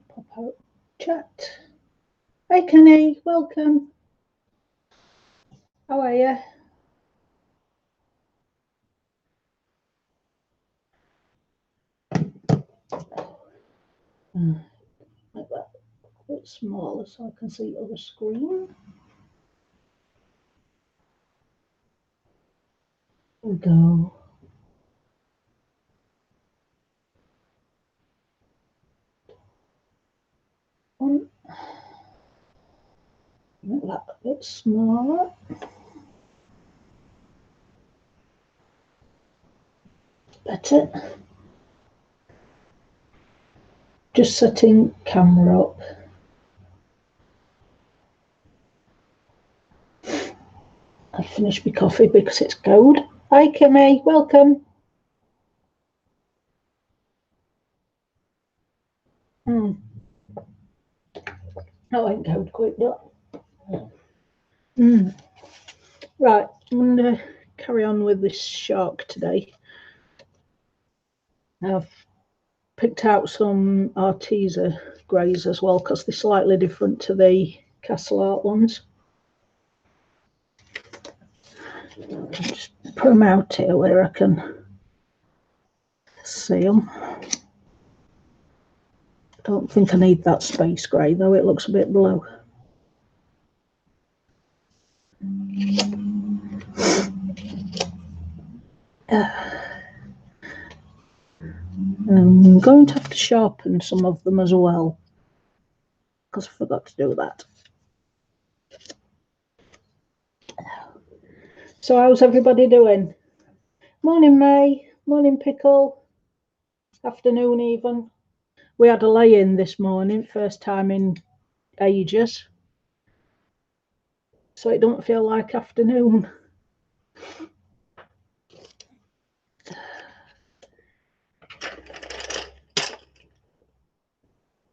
Pop out chat. Hi Kenny, welcome. How are you? Make that a bit smaller so I can see other screen. There we go. Make that a bit smaller. Better. Just setting camera up. I've finished my coffee because it's cold. Hi Kimmy, welcome. That went cold quick, that. Right, I'm going to carry on with this shark today. I've picked out some Arteza greys as well because they're slightly different to the Castle Art ones. Just put them out here where I can see them. I don't think I need that space grey though, it looks a bit blue. I'm going to have to sharpen some of them as well because I forgot to do that. So how's everybody doing? Morning May, morning Pickle, afternoon even. We had a lay-in this morning, first time in ages. So it don't feel like afternoon.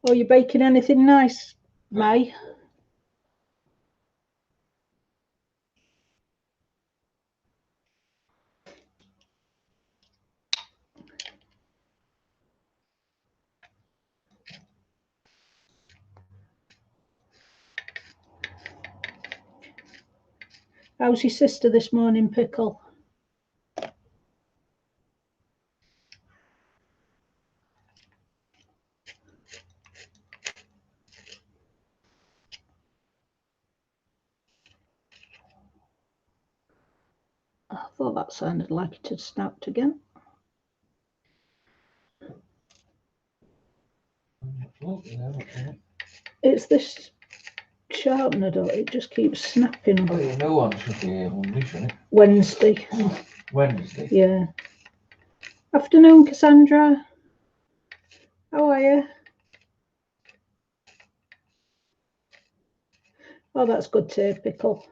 Oh, you baking anything nice, May? How's your sister this morning, Pickle? I thought that sounded like it had snapped again. It's this sharpener, though. It just keeps snapping. Oh, yeah, no one should be here Monday, shouldn't it? Wednesday. Wednesday? Yeah. Afternoon, Cassandra. How are you? Oh, that's good to hear, Pickle.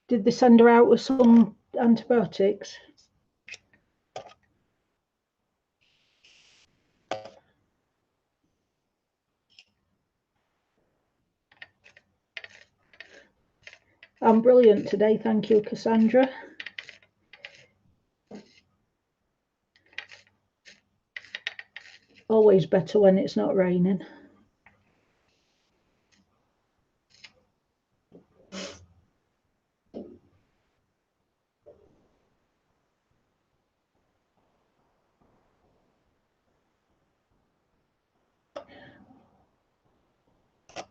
Did they send her out with some antibiotics? I'm brilliant today, thank you, Cassandra. Always better when it's not raining.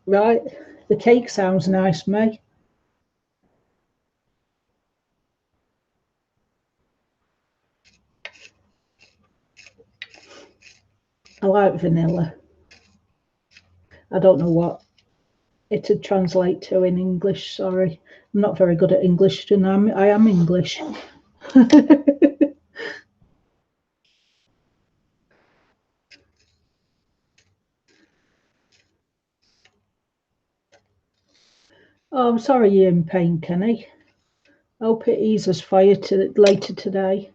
Right, the cake sounds nice, May. I like vanilla. I don't know what it'd translate to in English, sorry. I'm not very good at English, and I am English. Oh, I'm sorry you're in pain, Kenny. I hope it eases for you later today.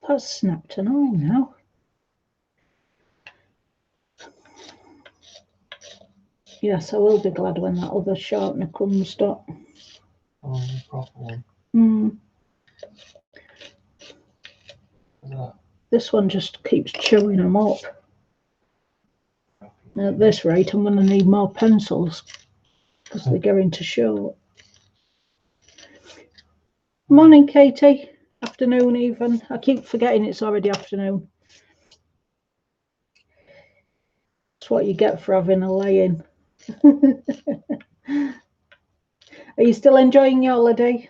That's snapped and all now. Yes, I will be glad when that other sharpener comes, Dot. Oh, the proper one. Mm. Look at that. This one just keeps chewing them up. At this rate, I'm going to need more pencils because they're going to short. Morning, Katie. Afternoon, even. I keep forgetting it's already afternoon. That's what you get for having a lay-in. Are you still enjoying your holiday?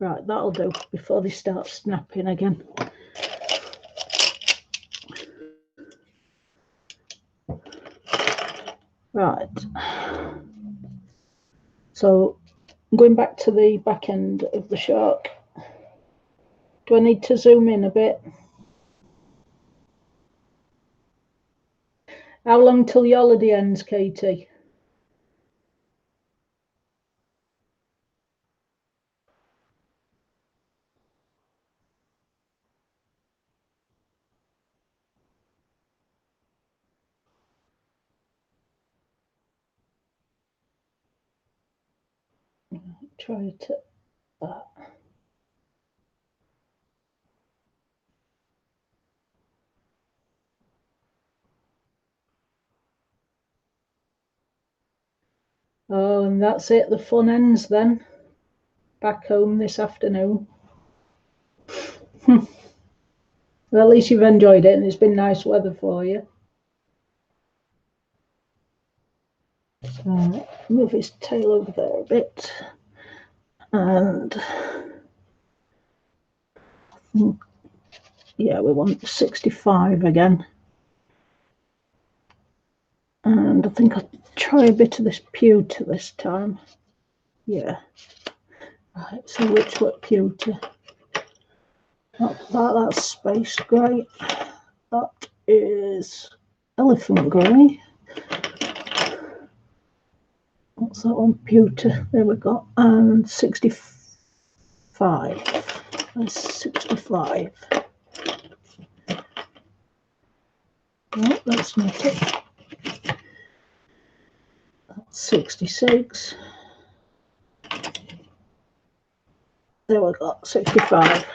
Right, that'll do before they start snapping again. Right. So going back to the back end of the shark. Do I need to zoom in a bit? How long till your holiday ends, Katie? Try it at that. Oh, and that's it. The fun ends then. Back home this afternoon. Well, at least you've enjoyed it and it's been nice weather for you. So move his tail over there a bit. And yeah, we want 65 again. And I think I'll try a bit of this pewter this time. Yeah. Right, so which what pewter? That's space grey. That is elephant grey. What's that one? Pewter. There we go. And 65. That's 65. No, that's not it. That's 66. There we go. 65.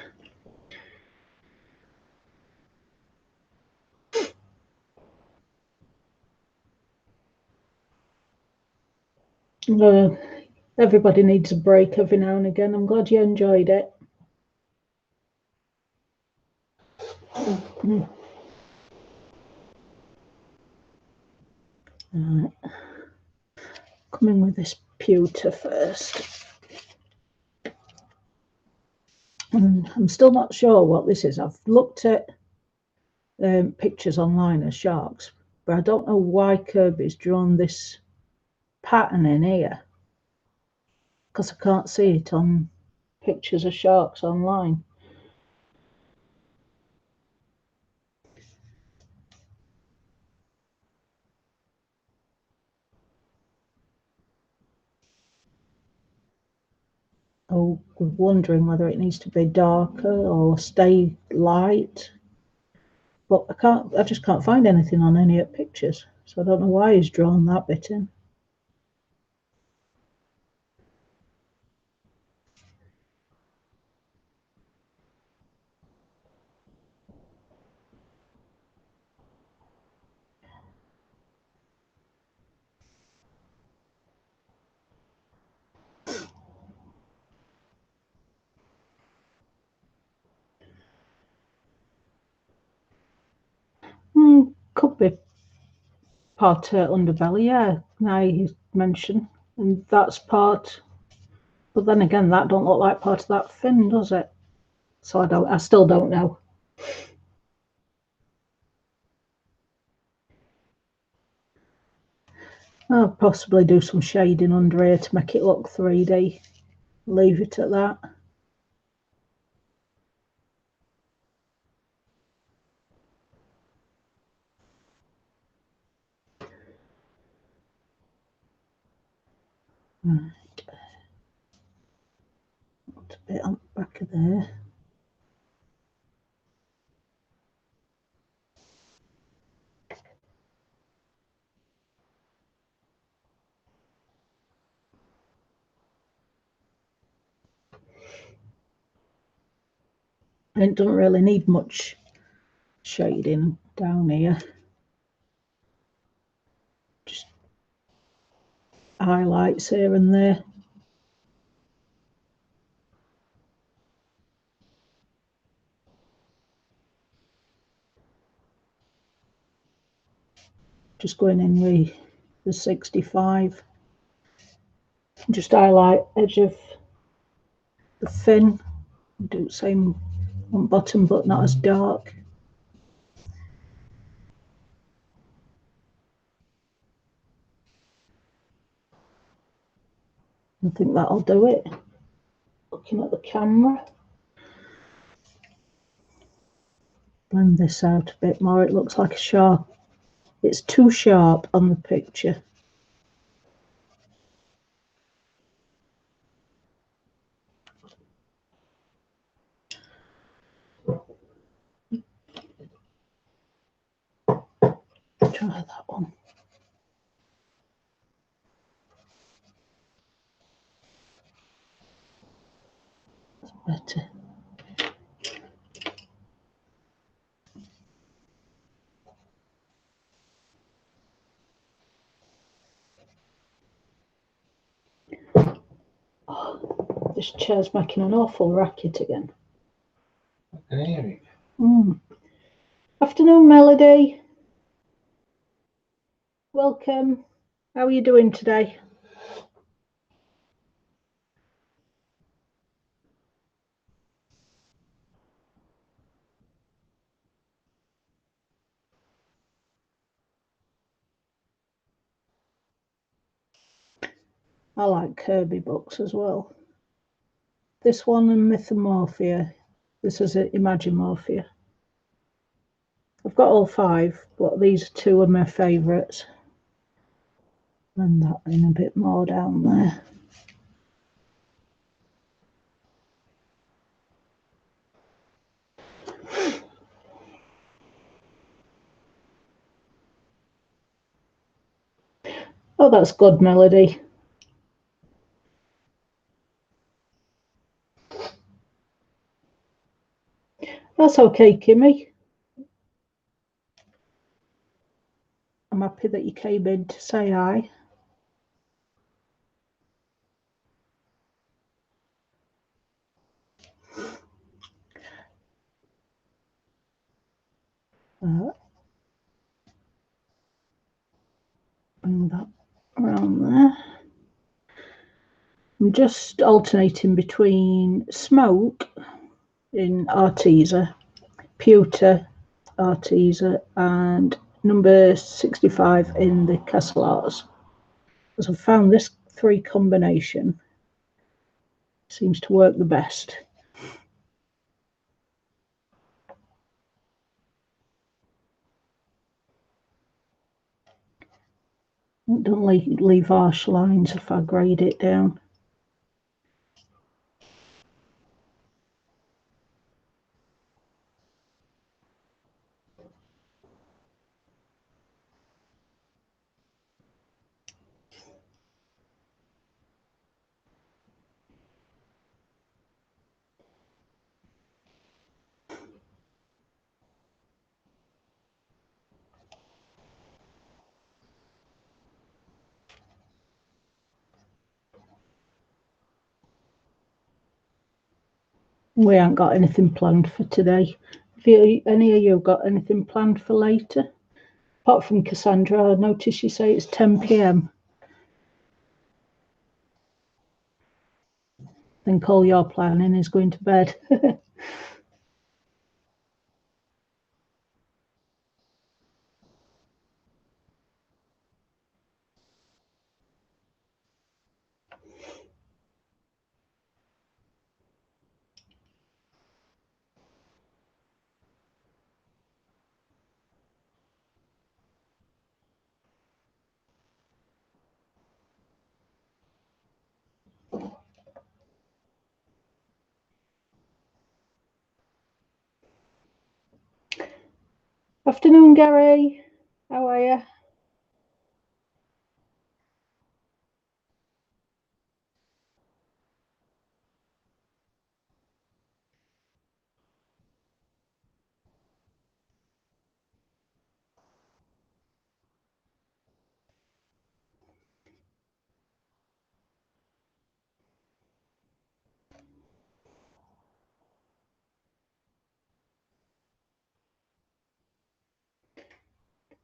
Everybody needs a break every now and again. I'm glad you enjoyed it. Right. Come in with this pewter first. And I'm still not sure what this is. I've looked at pictures online of sharks, but I don't know why Kirby's drawn this pattern in here because I can't see it on pictures of sharks online. Oh, we're wondering whether it needs to be darker or stay light. But I just can't find anything on any of the pictures. So I don't know why he's drawn that bit in. Could be part underbelly, yeah. Now you mention, and that's part. But then again, that don't look like part of that fin, does it? So I still don't know. I'll possibly do some shading under here to make it look 3D. Leave it at that. Right. Put a bit on the back of there. It doesn't really need much shading down here. Just highlights here and there. Just going in with the 65. Just highlight edge of the fin. Do the same on bottom, but not as dark. I think that'll do it. Looking at the camera. Blend this out a bit more. It looks like a sharp. It's too sharp on the picture. Try that one. That's better. Oh, this chair's making an awful racket again. I can hear it. Afternoon, Melody. Welcome. How are you doing today? I like Kirby books as well. This one and Mythomorphia. This is Imagimorphia. I've got all 5, but these 2 are my favourites. Blend that in a bit more down there. Oh, that's good, Melody. That's okay, Kimmy. I'm happy that you came in to say hi. Bring that around there. I'm just alternating between smoke in Arteza, pewter Arteza, and number 65 in the Castle Arts. Because I've found this 3 combination seems to work the best. Don't leave harsh lines if I grade it down. We ain't got anything planned for today. Have any of you got anything planned for later? Apart from Cassandra, I noticed you say it's 10 p.m. I think all your planning is going to bed. Afternoon, Gary. How are you?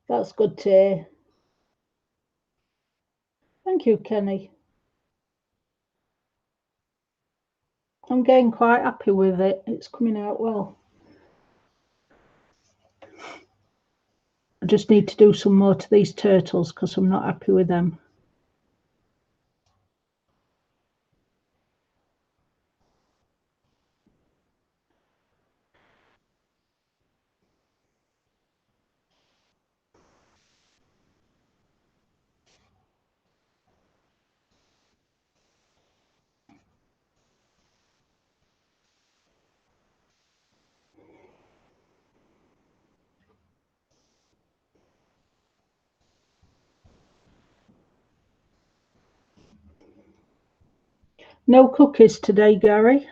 That's good to hear. Thank you, Kenny. I'm getting quite happy with it. It's coming out well. I just need to do some more to these turtles because I'm not happy with them. No cookies today, Gary.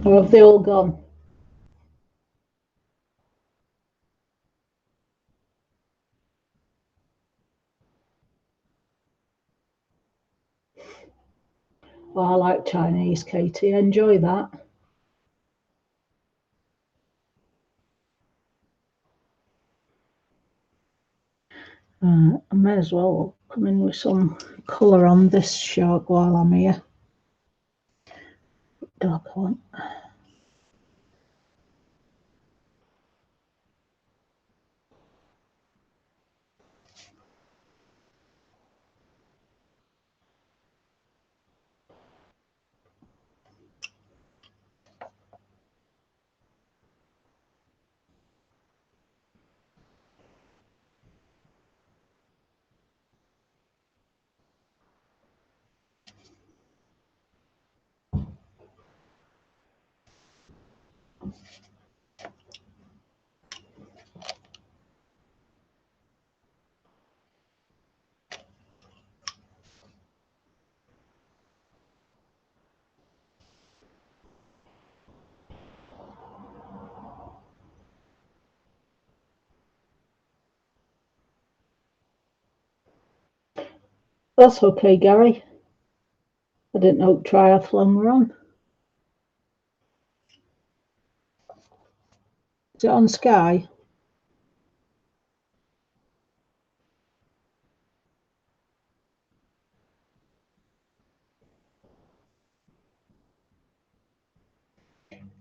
Or have they all gone? Oh, I like Chinese, Katie. Enjoy that. I may as well come in with some colour on this shark while I'm here. Dark one. That's okay, Gary. I didn't know triathlon were on. Is it on Sky?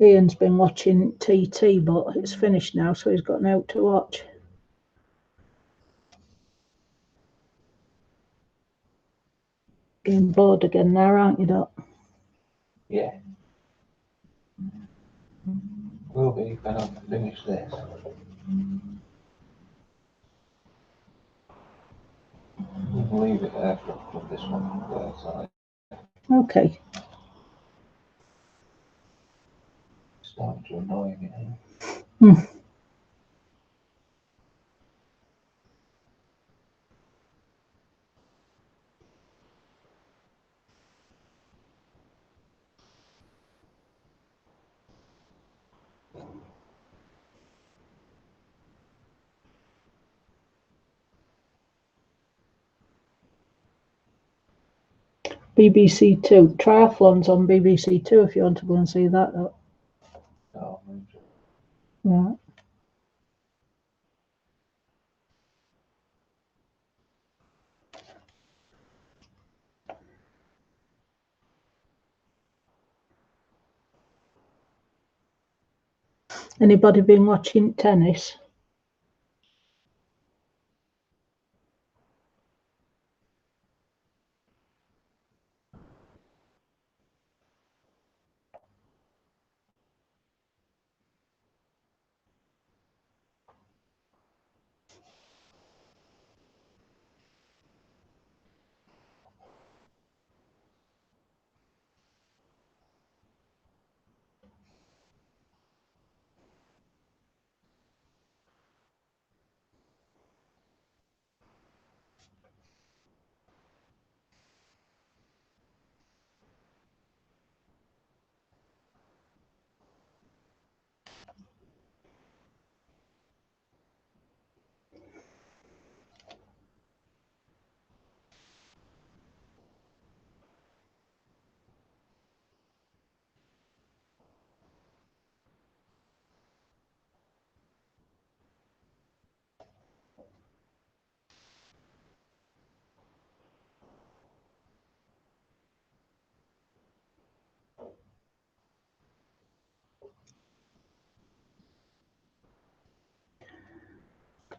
Ian's been watching TT, but it's finished now, so he's got no to watch. Getting bored again now, aren't you, Doc? Yeah. Will be when I finish this. We'll leave it there for this one on the side. Okay. It's starting to annoy me now. BBC Two. Triathlon's on BBC Two if you want to go and see that. Though. Oh, Yeah. Anybody been watching tennis?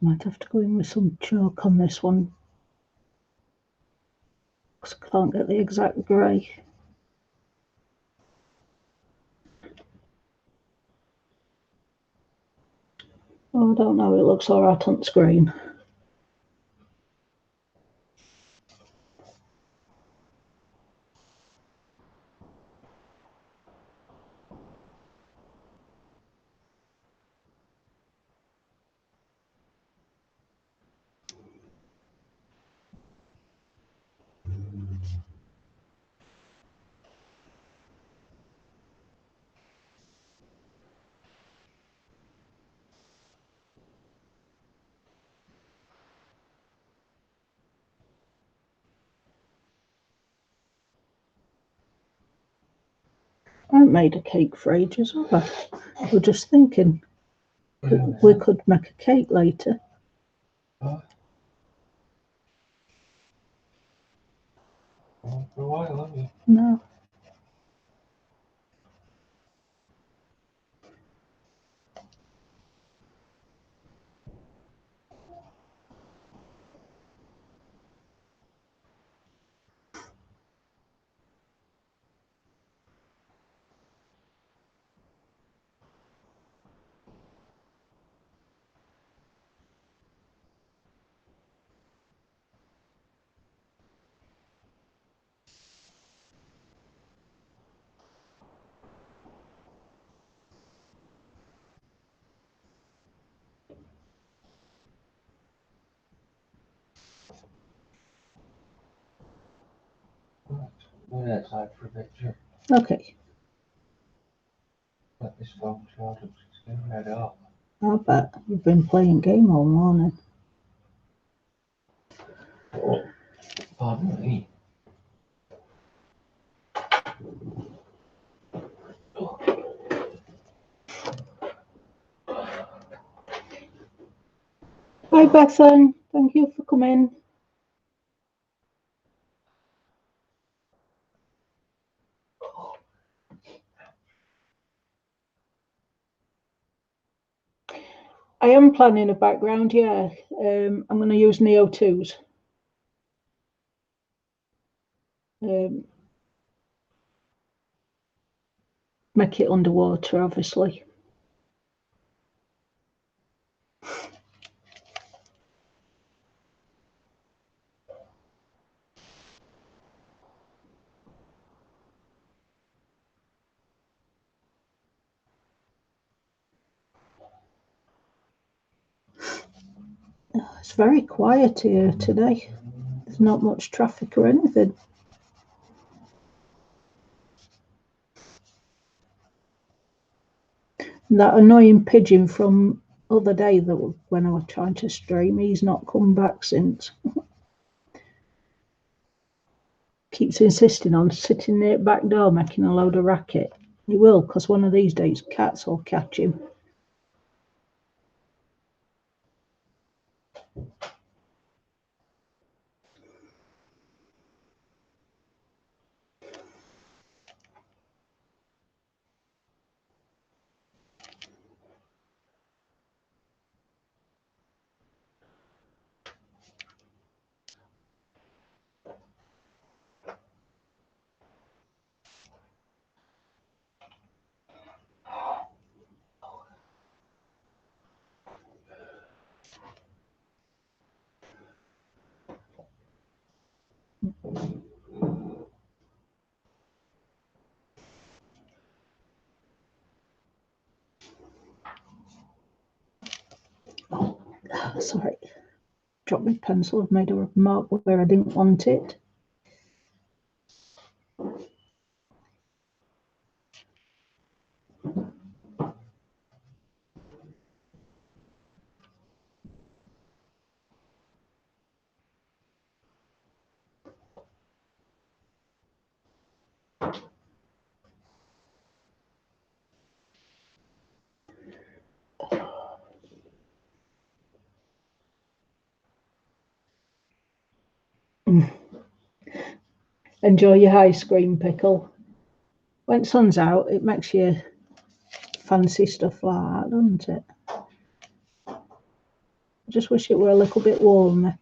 Might have to go in with some chalk on this one, because I can't get the exact grey. Oh, I don't know, it looks alright on screen. I haven't made a cake for ages, have I? We're just thinking we could make a cake later. For a while, haven't you? No. Right. We're outside for a bit, Jim. Okay. Let this phone charge up, it's getting red hot. I bet you've been playing game all morning. Pardon me. Hi, Bethan. Thank you for coming. I am planning a background, yeah. I'm going to use Neo 2s. Make it underwater, obviously. It's very quiet here today. There's not much traffic or anything. That annoying pigeon from other day that when I was trying to stream, he's not come back since. Keeps insisting on sitting near the back door making a load of racket. He will, because one of these days cats will catch him. Sorry, dropped my pencil. I've made a mark where I didn't want it. Enjoy your ice cream, Pickle. When sun's out, it makes you fancy stuff like that, doesn't it? I just wish it were a little bit warmer.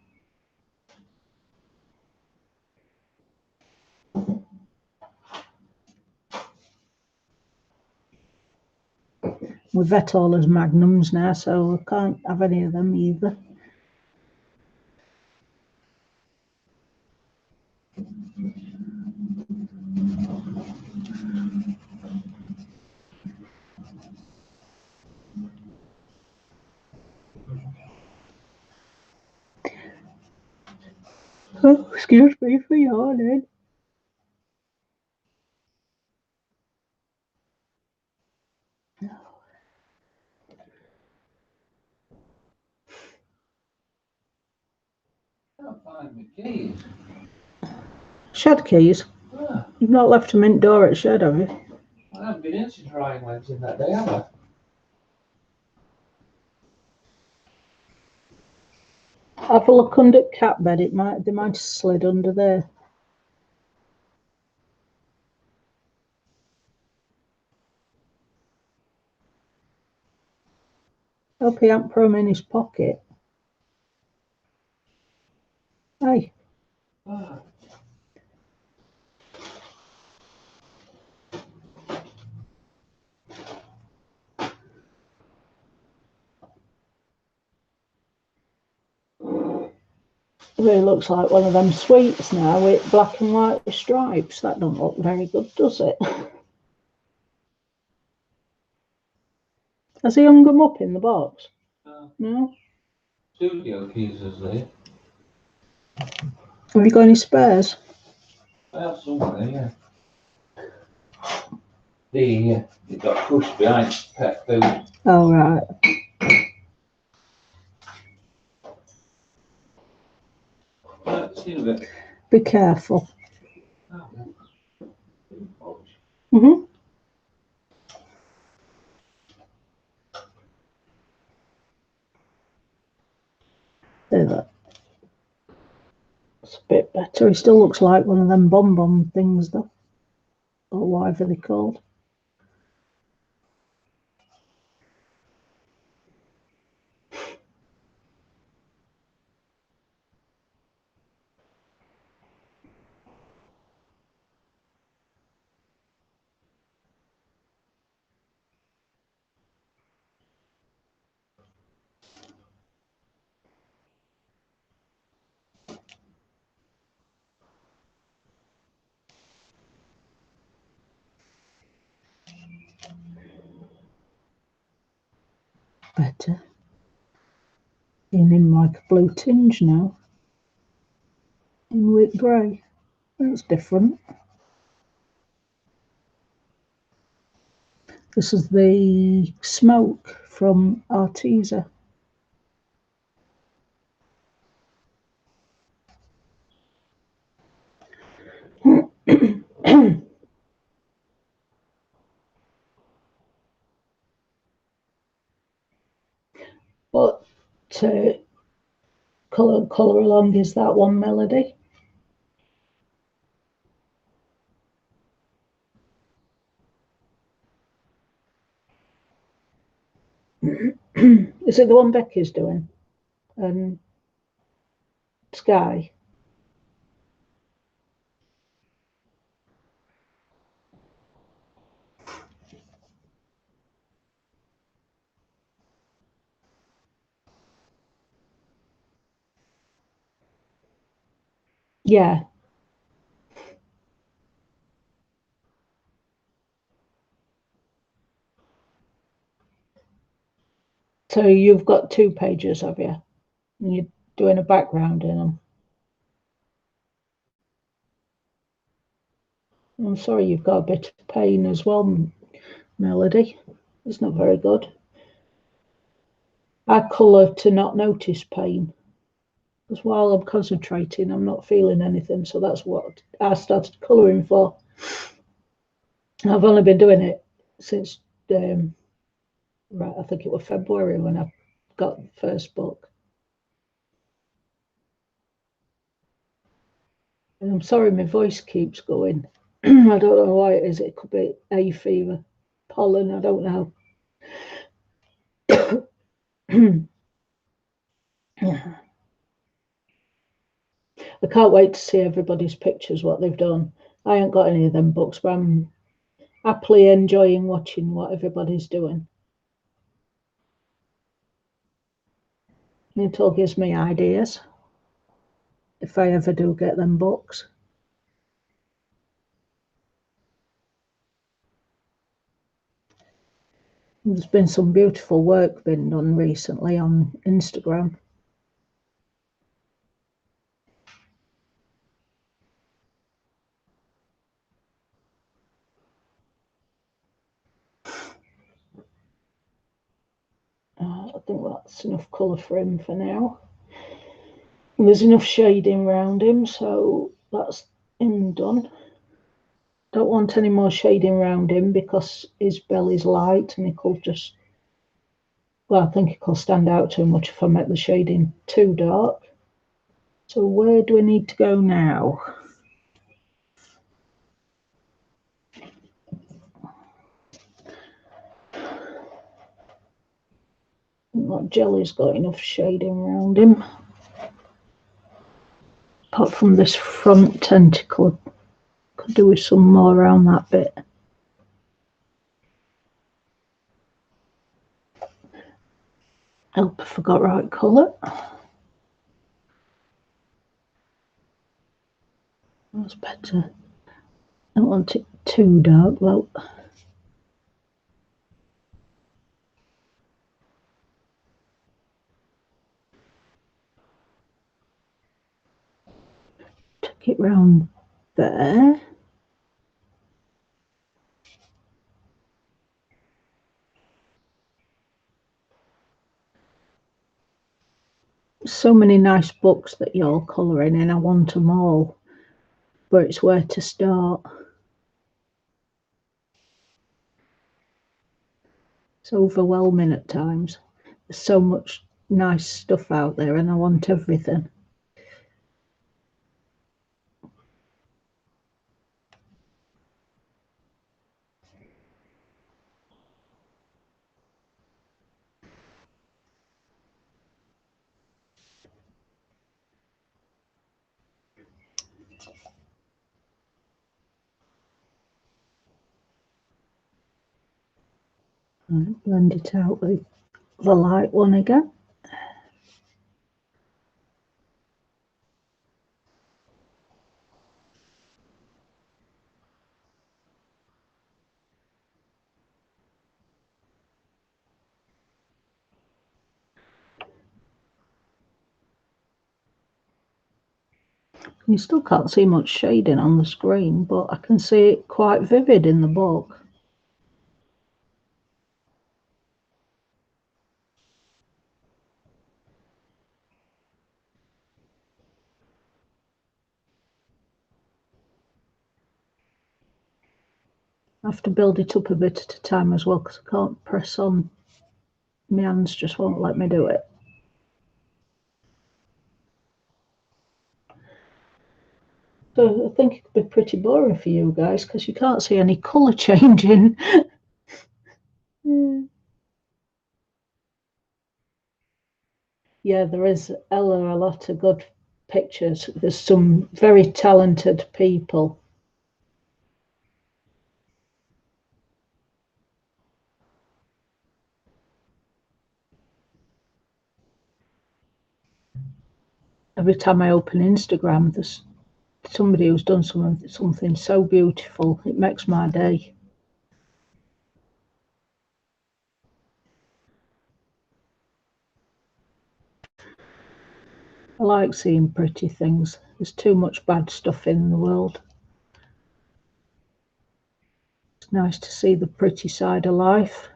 We've vet all as magnums now, so I can't have any of them either. Oh, excuse me for yawning. I can't find my keys. Shed keys? Ah, You've not left them in door at shed, have you? I haven't been into drying went in that day, have I? Have a look under cat bed. They might have slid under there. Hope he hadn't put them in his pocket. Hey. Ah. It really looks like one of them sweets now with black and white stripes. That don't look very good, does it? Has he hung them up in the box? No? Studio keys is there. Have you got any spares? I have somewhere, yeah. It got pushed behind pet food. Oh, right. Seen a bit. Be careful. Oh, Mm-hmm. There, that. It's a bit better. He still looks like one of them bomb things, though. Or whatever they're called. Better. In him like a blue tinge now. In with grey. That's different. This is the smoke from Arteza. What colour along is that one, Melody? Is it the one Becky's doing? Sky? Yeah. So you've got 2 pages, have you? And you're doing a background in them. I'm sorry you've got a bit of pain as well, Melody. It's not very good. I colour to not notice pain. Because while I'm concentrating, I'm not feeling anything. So that's what I started colouring for. I've only been doing it since, right, I think it was February when I got the first book. And I'm sorry my voice keeps going. I don't know why it is. It could be hay fever, pollen, I don't know. I can't wait to see everybody's pictures, what they've done. I ain't got any of them books, but I'm happily enjoying watching what everybody's doing. It all gives me ideas if I ever do get them books. There's been some beautiful work been done recently on Instagram. I think that's enough colour for him for now. And there's enough shading around him, so that's him done. Don't want any more shading around him because his belly's light and he could just, well, I think it could stand out too much if I make the shading too dark. So where do we need to go now? That jelly's got enough shading around him. Apart from this front tentacle, could do with some more around that bit. Hope I forgot right colour. That's better. I don't want it too dark though. Take it round there. So many nice books that you're colouring in. I want them all, but it's where to start. It's overwhelming at times. There's so much nice stuff out there and I want everything. Blend it out with the light one again. You still can't see much shading on the screen, but I can see it quite vivid in the book. I have to build it up a bit at a time as well because I can't press on. My hands just won't let me do it. So I think it could be pretty boring for you guys because you can't see any colour changing. Yeah, there is a lot of good pictures. There's some very talented people. Every time I open Instagram, there's somebody who's done something so beautiful. It makes my day. I like seeing pretty things. There's too much bad stuff in the world. It's nice to see the pretty side of life.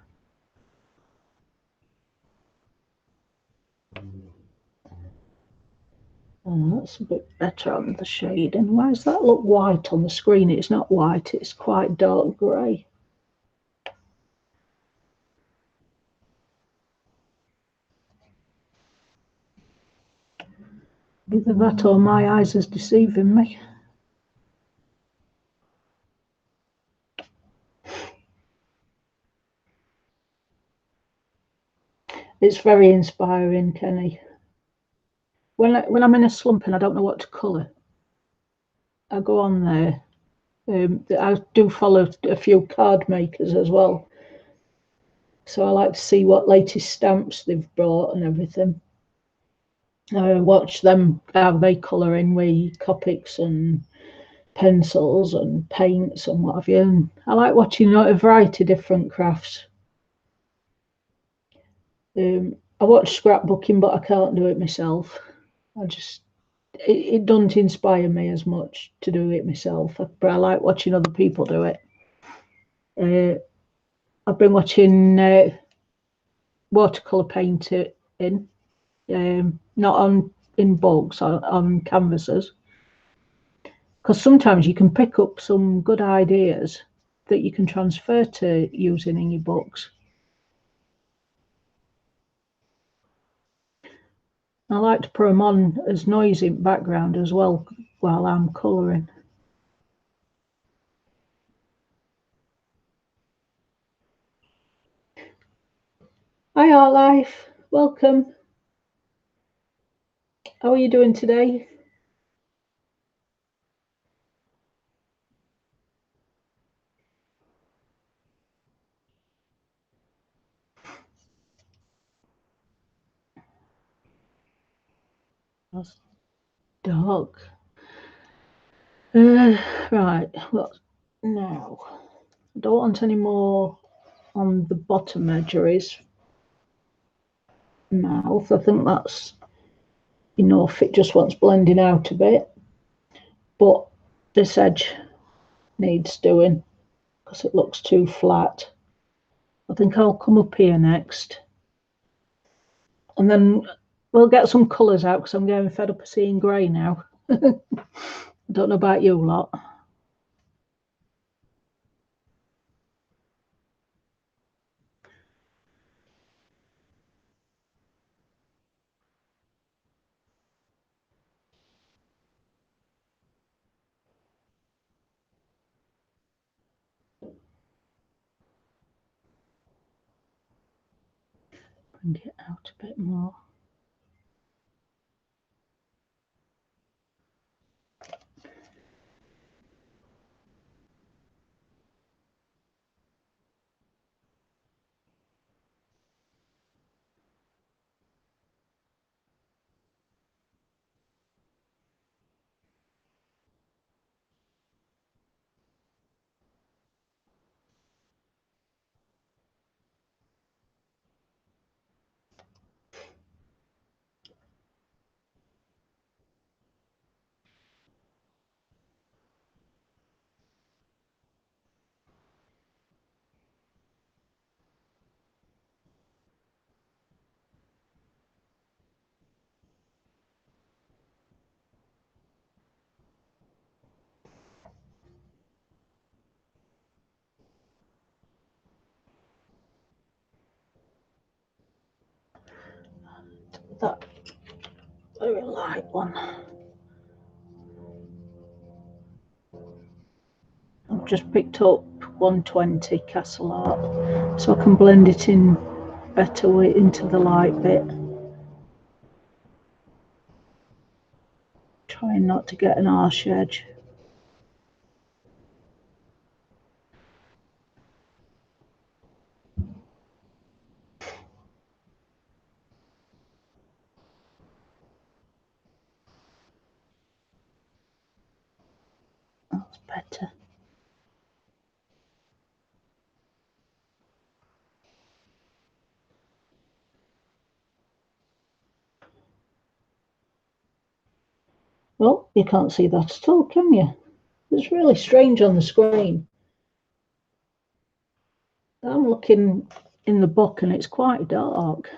Oh, that's a bit better on the shading. Why does that look white on the screen? It's not white, it's quite dark grey. Either that or my eyes is deceiving me. It's very inspiring, Kenny. when I'm in a slump and I don't know what to colour, I go on there. I do follow a few card makers as well, so I like to see what latest stamps they've brought and everything. I watch them how they colour in with Copics and pencils and paints and what have you. And I like watching a variety of different crafts. I watch scrapbooking, but I can't do it myself. It doesn't inspire me as much to do it myself, but I like watching other people do it. I've been watching watercolor painting, not on in books, on canvases, because sometimes you can pick up some good ideas that you can transfer to using in your books. I like to put them on as noise in background as well while I'm colouring. Hi, Art Life. Welcome. How are you doing today? That's dark. Right. Well, now I don't want any more on the bottom edge of his mouth. I think that's enough. It just wants blending out a bit, but this edge needs doing because it looks too flat. I think I'll come up here next, and then we'll get some colours out because I'm getting fed up of seeing grey now. I don't know about you lot. Bring it out a bit more. That very light one. I've just picked up 120 Castle Art so I can blend it in better into the light bit. Trying not to get an harsh edge. That's better. Well, you can't see that at all, can you? It's really strange on the screen. I'm looking in the book and it's quite dark.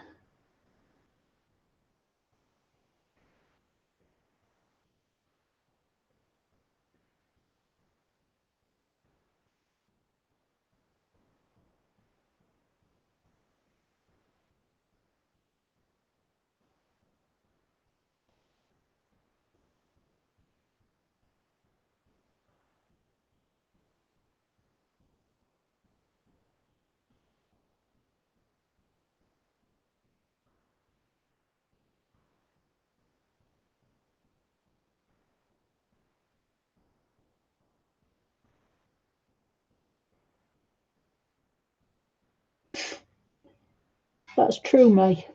That's true, May.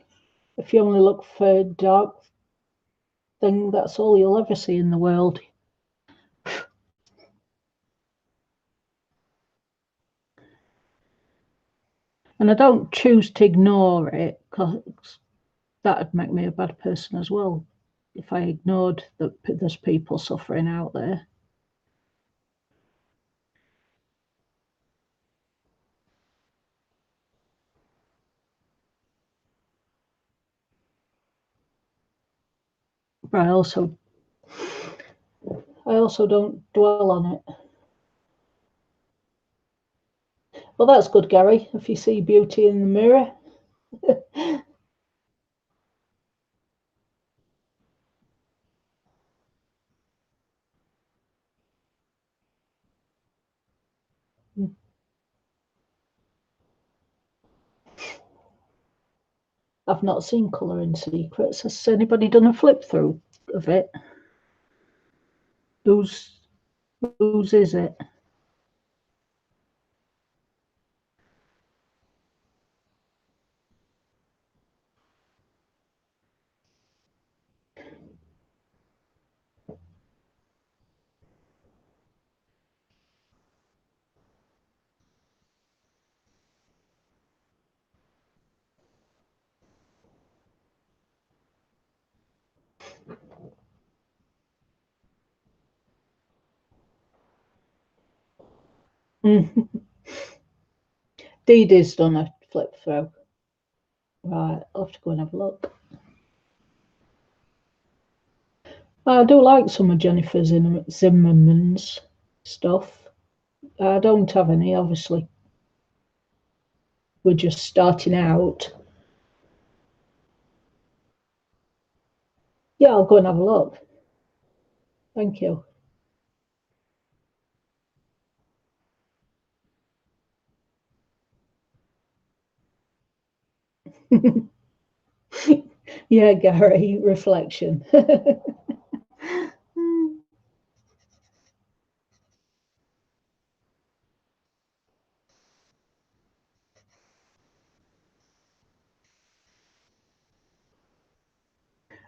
If you only look for dark, then that's all you'll ever see in the world. And I don't choose to ignore it because that'd make me a bad person as well if I ignored that there's people suffering out there. But I also don't dwell on it. Well, that's good, Gary. If you see beauty in the mirror. I've not seen Colour in Secrets. Has anybody done a flip through of it? Whose is it? Dee Dee's done a flip through. Right, I'll have to go and have a look. I do like some of Jennifer Zimmerman's stuff. I don't have any, obviously. We're just starting out. Yeah, I'll go and have a look. Thank you. Yeah, Gary, reflection.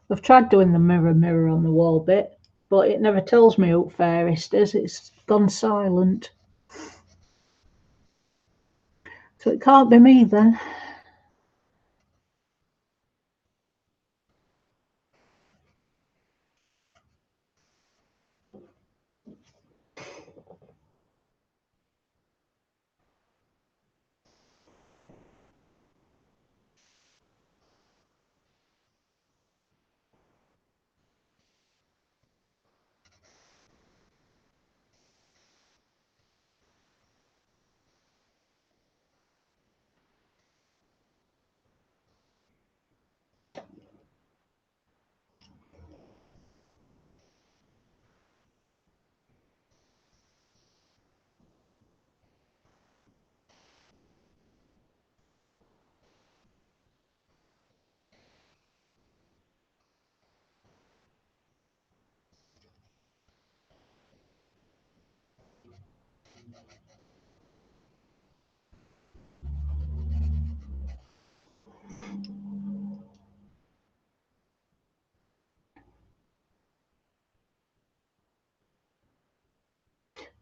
I've tried doing the mirror on the wall bit, but it never tells me who fairest is. It's gone silent. So it can't be me then.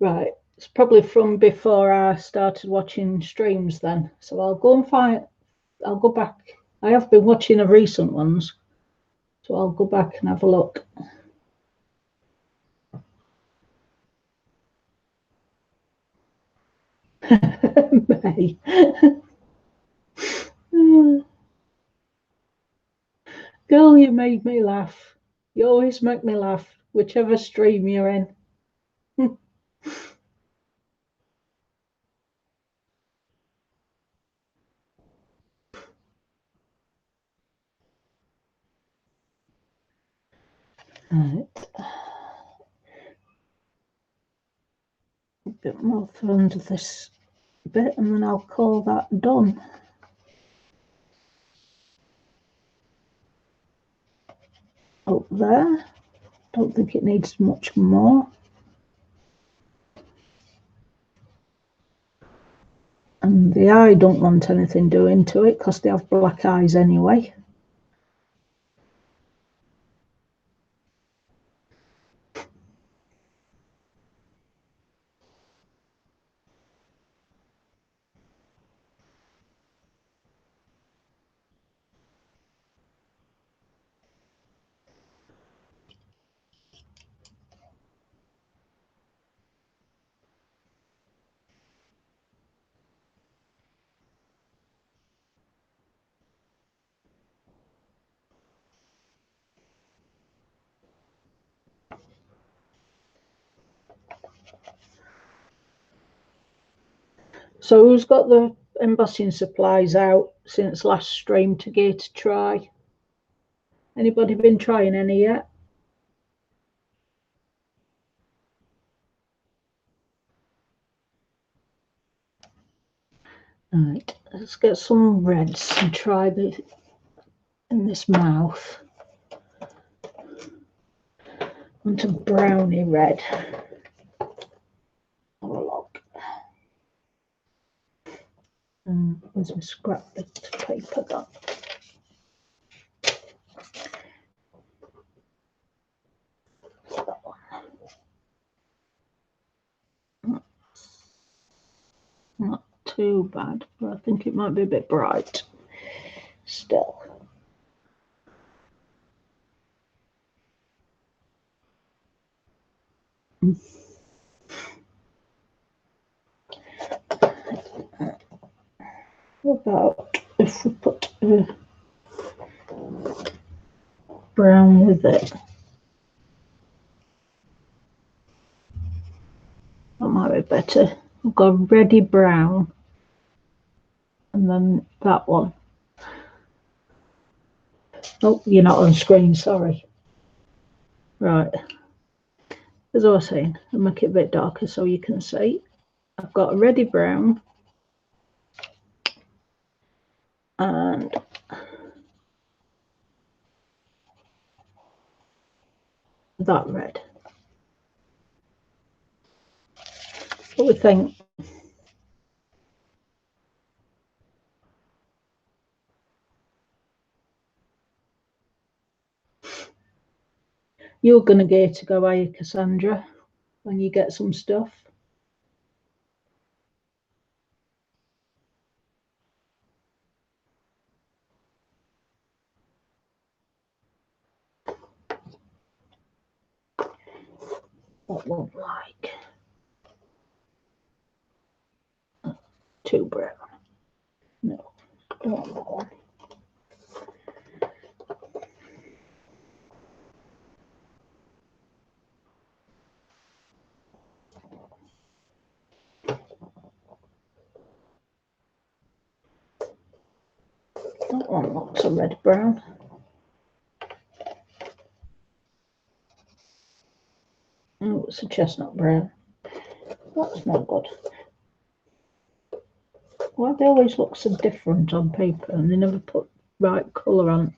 Right. It's probably from before I started watching streams then. So I'll go back. I have been watching the recent ones. So I'll go back and have a look. May. Girl, you made me laugh. You always make me laugh, whichever stream you're in. Right. A bit more through this bit and then I'll call that done. Up there. Don't think it needs much more. And the eye don't want anything doing to it because they have black eyes anyway. So who's got the embossing supplies out since last stream to go to try? Anybody been trying any yet? Right, let's get some reds and try the in this mouth. Want a browny red. Have a look. Where's my scrap bit of paper gone? That one. Not too bad, but I think it might be a bit bright still. What about if we put brown with it? That might be better. We've got ready brown and then that one. Oh, you're not on screen, sorry. Right. As I was saying, I'll make it a bit darker so you can see. I've got a ready brown and that red. What do we think? You're going to get to go, are you, Cassandra, when you get some stuff? What won't like? Too brown. No, I don't want that one. That one looks a red brown. Oh, it's a chestnut brown. That's not good. Why they always look so different on paper and they never put right colour on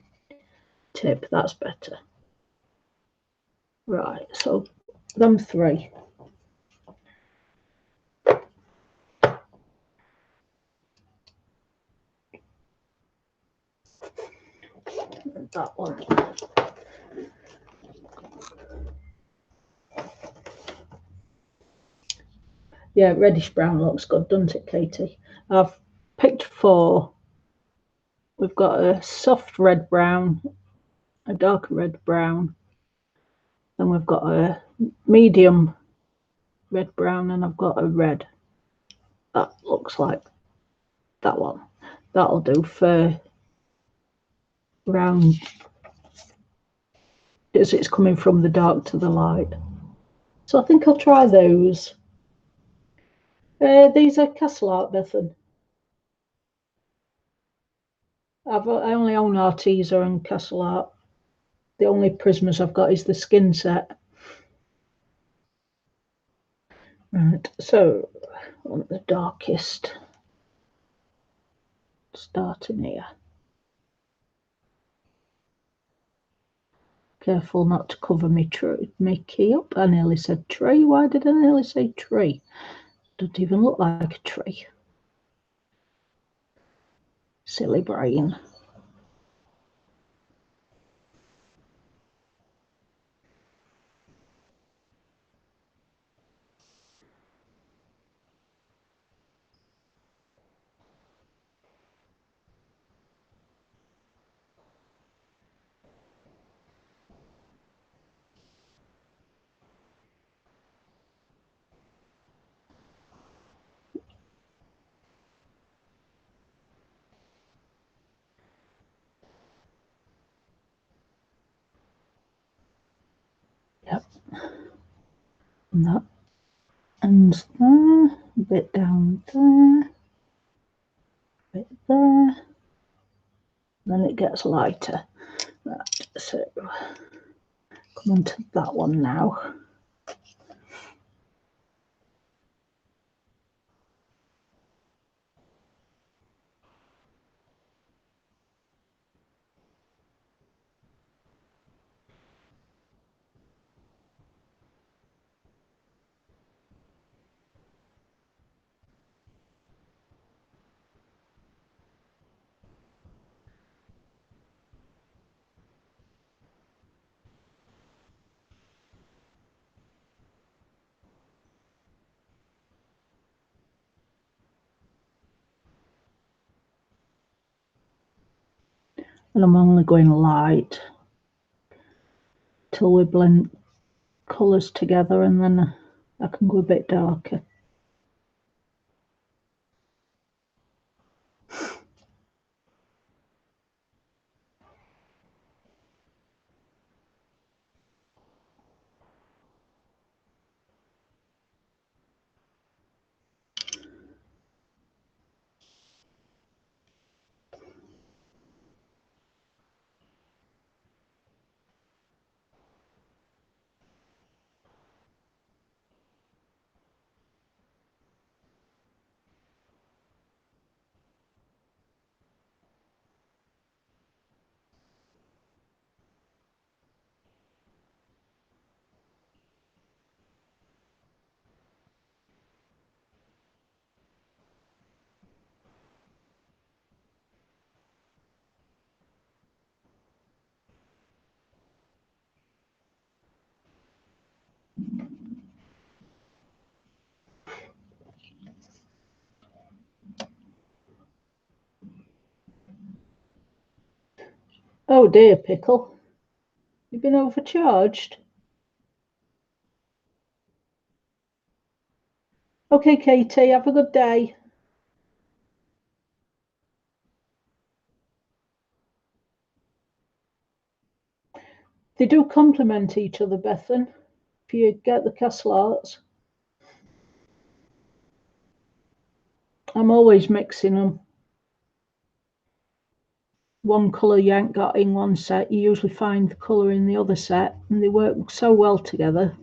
tip? That's better. Right, so them three. And that one. Yeah, reddish brown looks good, doesn't it, Katie? I've picked 4. We've got a soft red brown, a darker red brown, then we've got a medium red brown, and I've got a red. That looks like that one. That'll do for round, as it's coming from the dark to the light. So I think I'll try those. These are Castle Art Method. I only own Arteza and Castle Art. The only Prismas I've got is the skin set. Right, so I want the darkest. Starting here. Careful not to cover me key up. I nearly said tree. Why did I nearly say tree? Doesn't even look like a tree. Silly brain. Yep. And that ends there, a bit down there, a bit there. Then it gets lighter. Right, so come on to that one now. And I'm only going light till we blend colours together, and then I can go a bit darker. Oh dear, Pickle. You've been overcharged? Okay, Katie, have a good day. They do complement each other, Bethan, if you get the castle arts. I'm always mixing them. One colour you ain't got in one set, you usually find the colour in the other set, and they work so well together.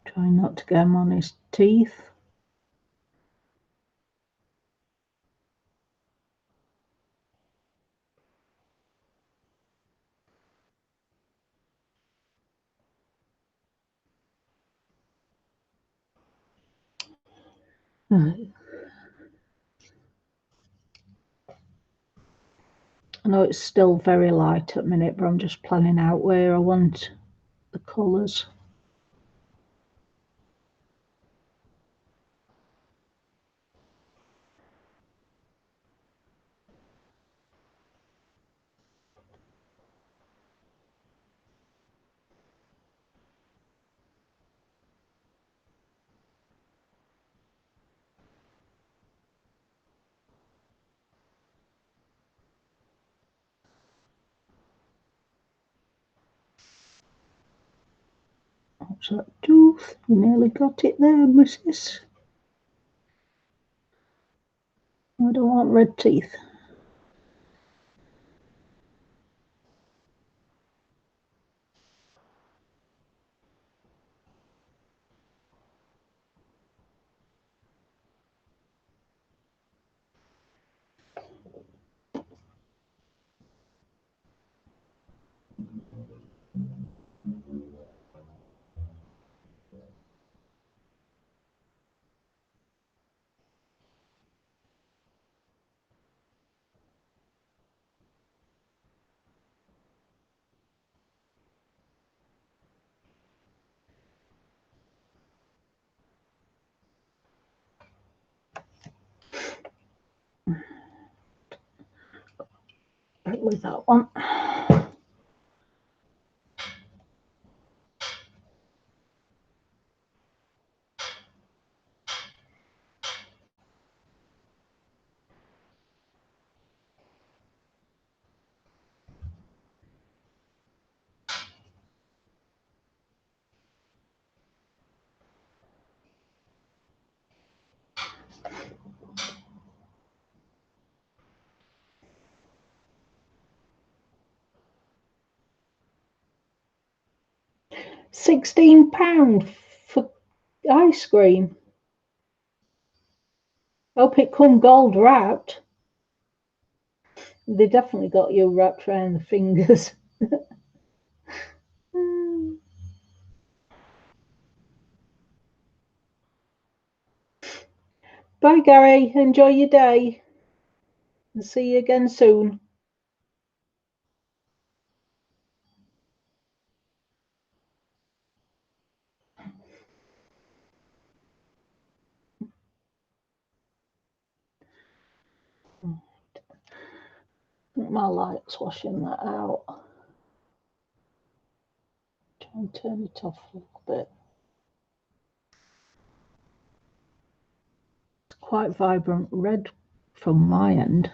Try not to get him on his teeth. I know it's still very light at the minute, but I'm just planning out where I want the colours. What's that tooth? You nearly got it there, missus. don't want red teeth. Right with that one. £16 for ice cream. Hope it come gold wrapped. They definitely got you wrapped around the fingers. Bye, Gary. Enjoy your day. And see you again soon. My light's washing that out. Try and turn it off a little bit. It's quite vibrant red from my end.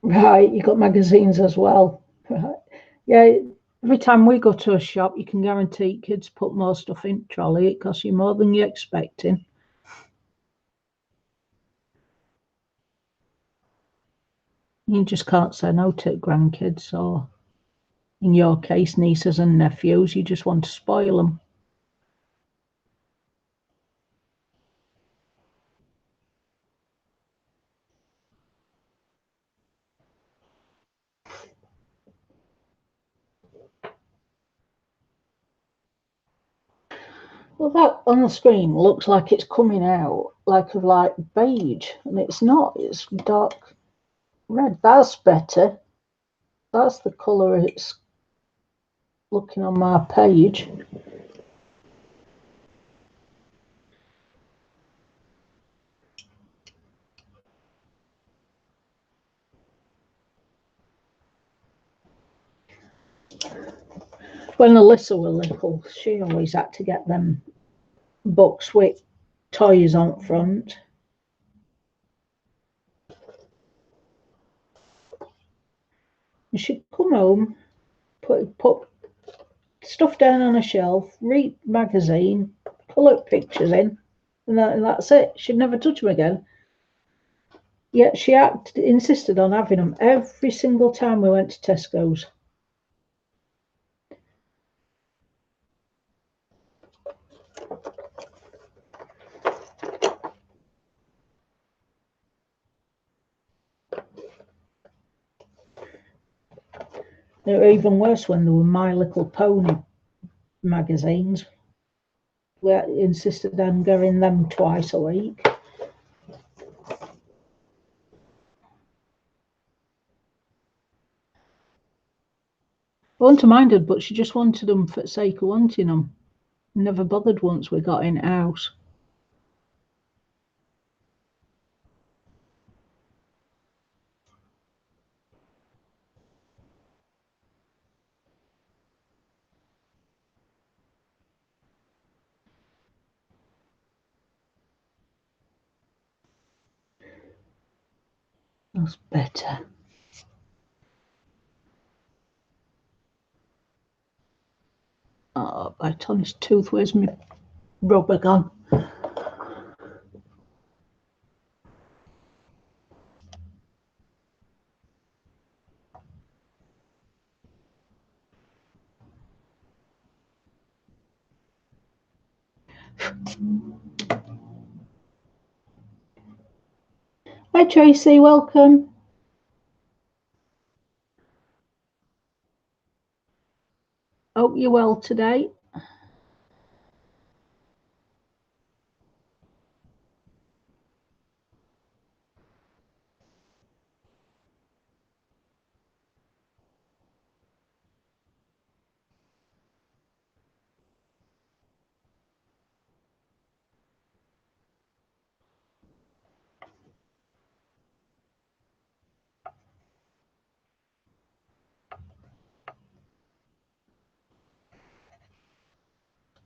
Right, you got magazines as well. Right. Yeah, every time we go to a shop, you can guarantee kids put more stuff in trolley. It costs you more than you're expecting. You just can't say no to grandkids, or in your case, nieces and nephews. You just want to spoil them. Well, that on the screen looks like it's coming out like a light beige, and it's not. It's dark red. That's better. That's the colour it's looking on my page. When Alyssa was little, she always had to get them books with toys on front. And she'd come home, put stuff down on a shelf, read magazine, colour pictures in, and that's it. She'd never touch them again. Yet she insisted on having them every single time we went to Tesco's. They were even worse when there were My Little Pony magazines. We insisted on getting them twice a week. I wouldn't have minded, but she just wanted them for the sake of wanting them. Never bothered once we got in the house. That's better. Oh, by Tony's tooth, where's my rubber gone? Hi Tracy, welcome. Hope you're well today.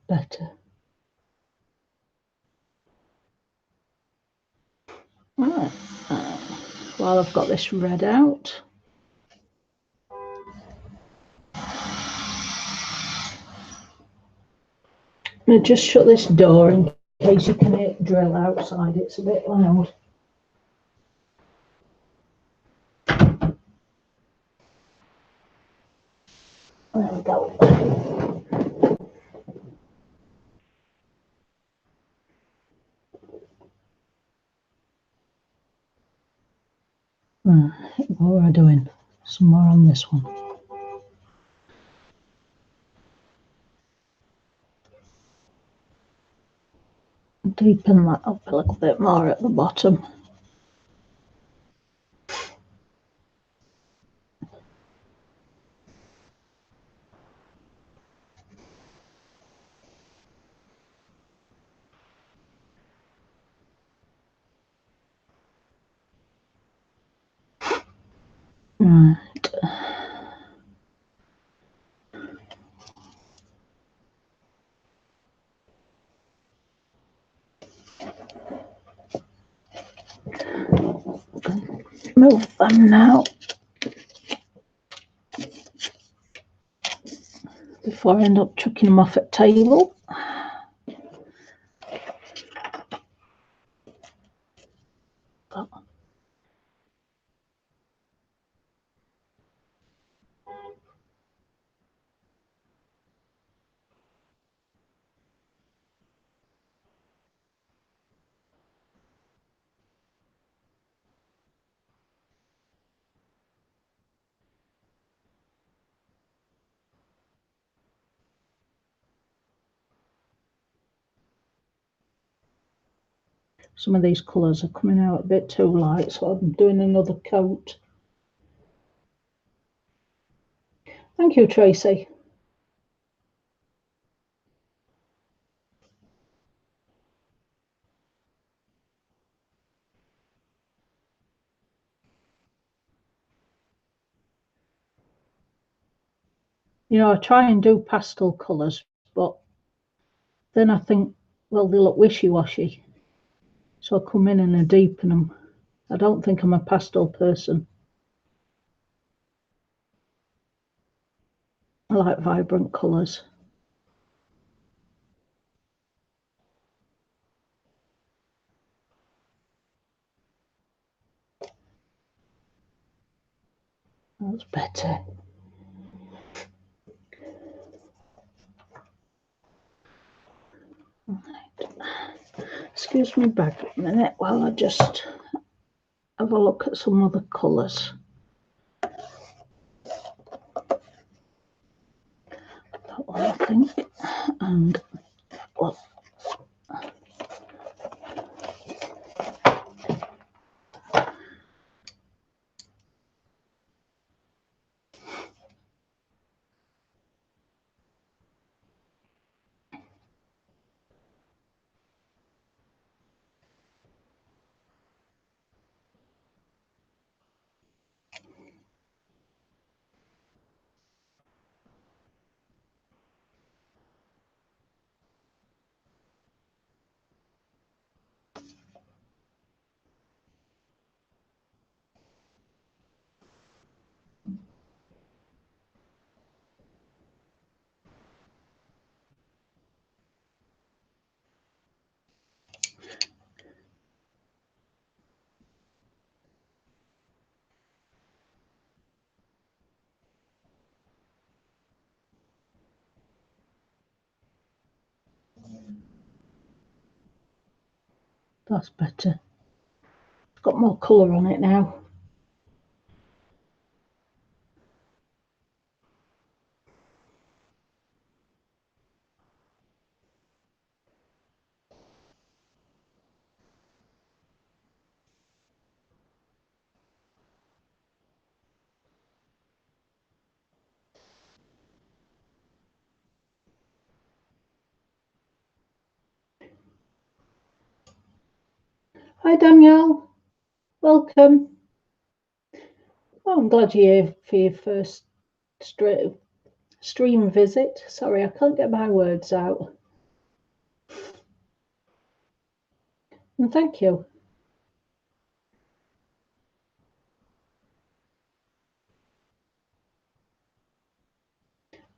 Better. Right. While I've got this read out. I'm going to just shut this door in case you can hear it drill outside. It's a bit loud. There we go. What are I doing? Some more on this one. Deepen that up a little bit more at the bottom. Right. Move them now before I end up chucking them off at table. Some of these colours are coming out a bit too light, so I'm doing another coat. Thank you, Tracy. You know, I try and do pastel colours, but then I think, well, they look wishy-washy. So I come in and I deepen them. I don't think I'm a pastel person. I like vibrant colours. That's better. Right. Excuse me back a minute while I just have a look at some other colours. one, I think. And well, that's better. It's got more colour on it now. Hi Danielle, welcome. Oh, I'm glad you're here for your first stream visit. Sorry, I can't get my words out. And thank you.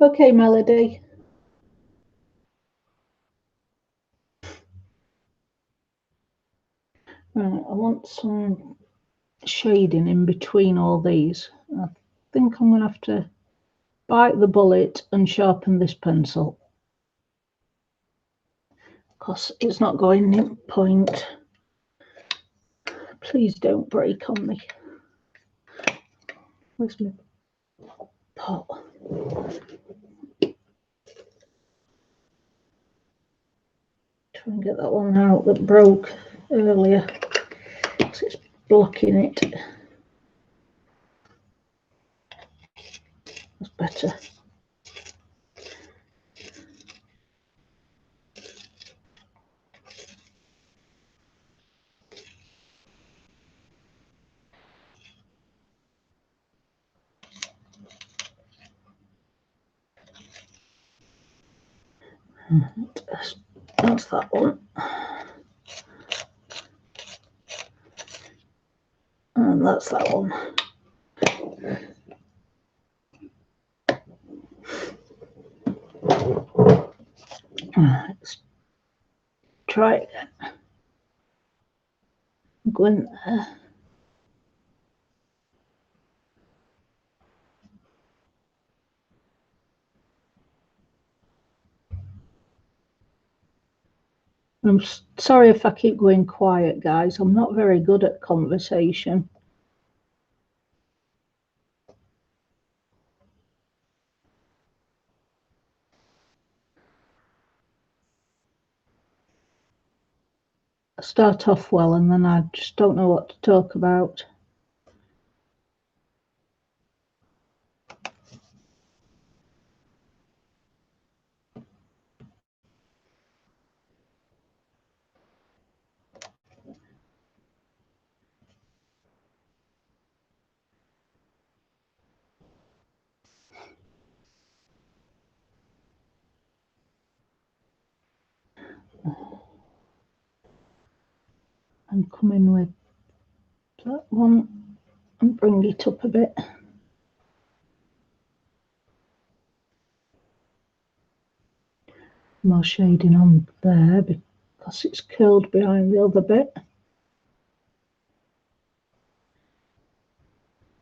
Okay, Melody. Right, I want some shading in between all these. I think I'm going to have to bite the bullet and sharpen this pencil because it's not going in point. Please don't break on me. Where's my pot? Try and get that one out that broke earlier because it's blocking it. That's better. That's that one. And that's that one. Let's try it again. Go in there. I'm sorry if I keep going quiet, guys. I'm not very good at conversation. I start off well and then I just don't know what to talk about. And come in with that one and bring it up a bit. More shading on there because it's curled behind the other bit.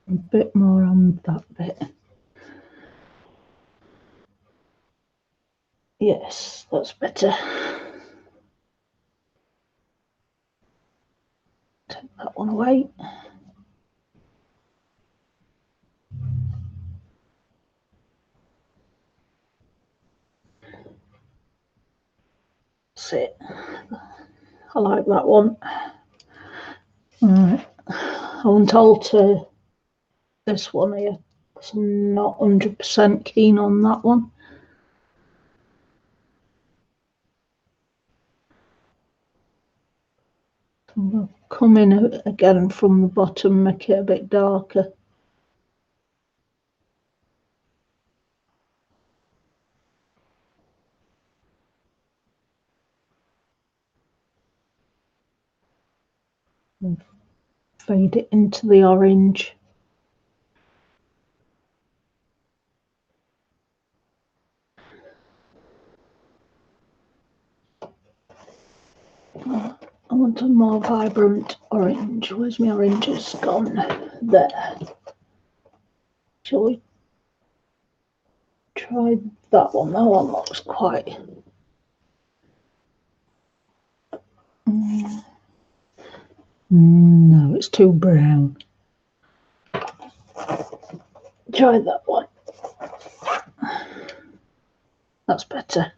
A bit more on that bit. Yes, that's better. Take that one away. That's it. I like that one. Right. I won't alter this one here because I'm not 100% keen on that one. I'm going to come in again from the bottom, make it a bit darker. And fade it into the orange. I want a more vibrant orange. Where's my orange? It's gone. There. Shall we try that one? That one looks quite... No, it's too brown. Try that one. That's better.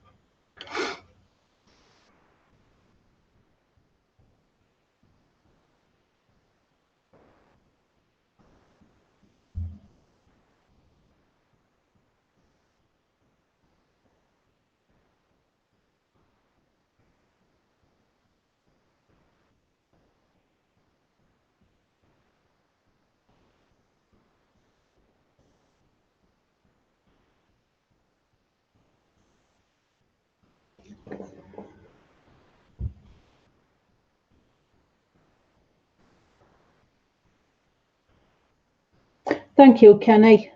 Thank you, Kenny.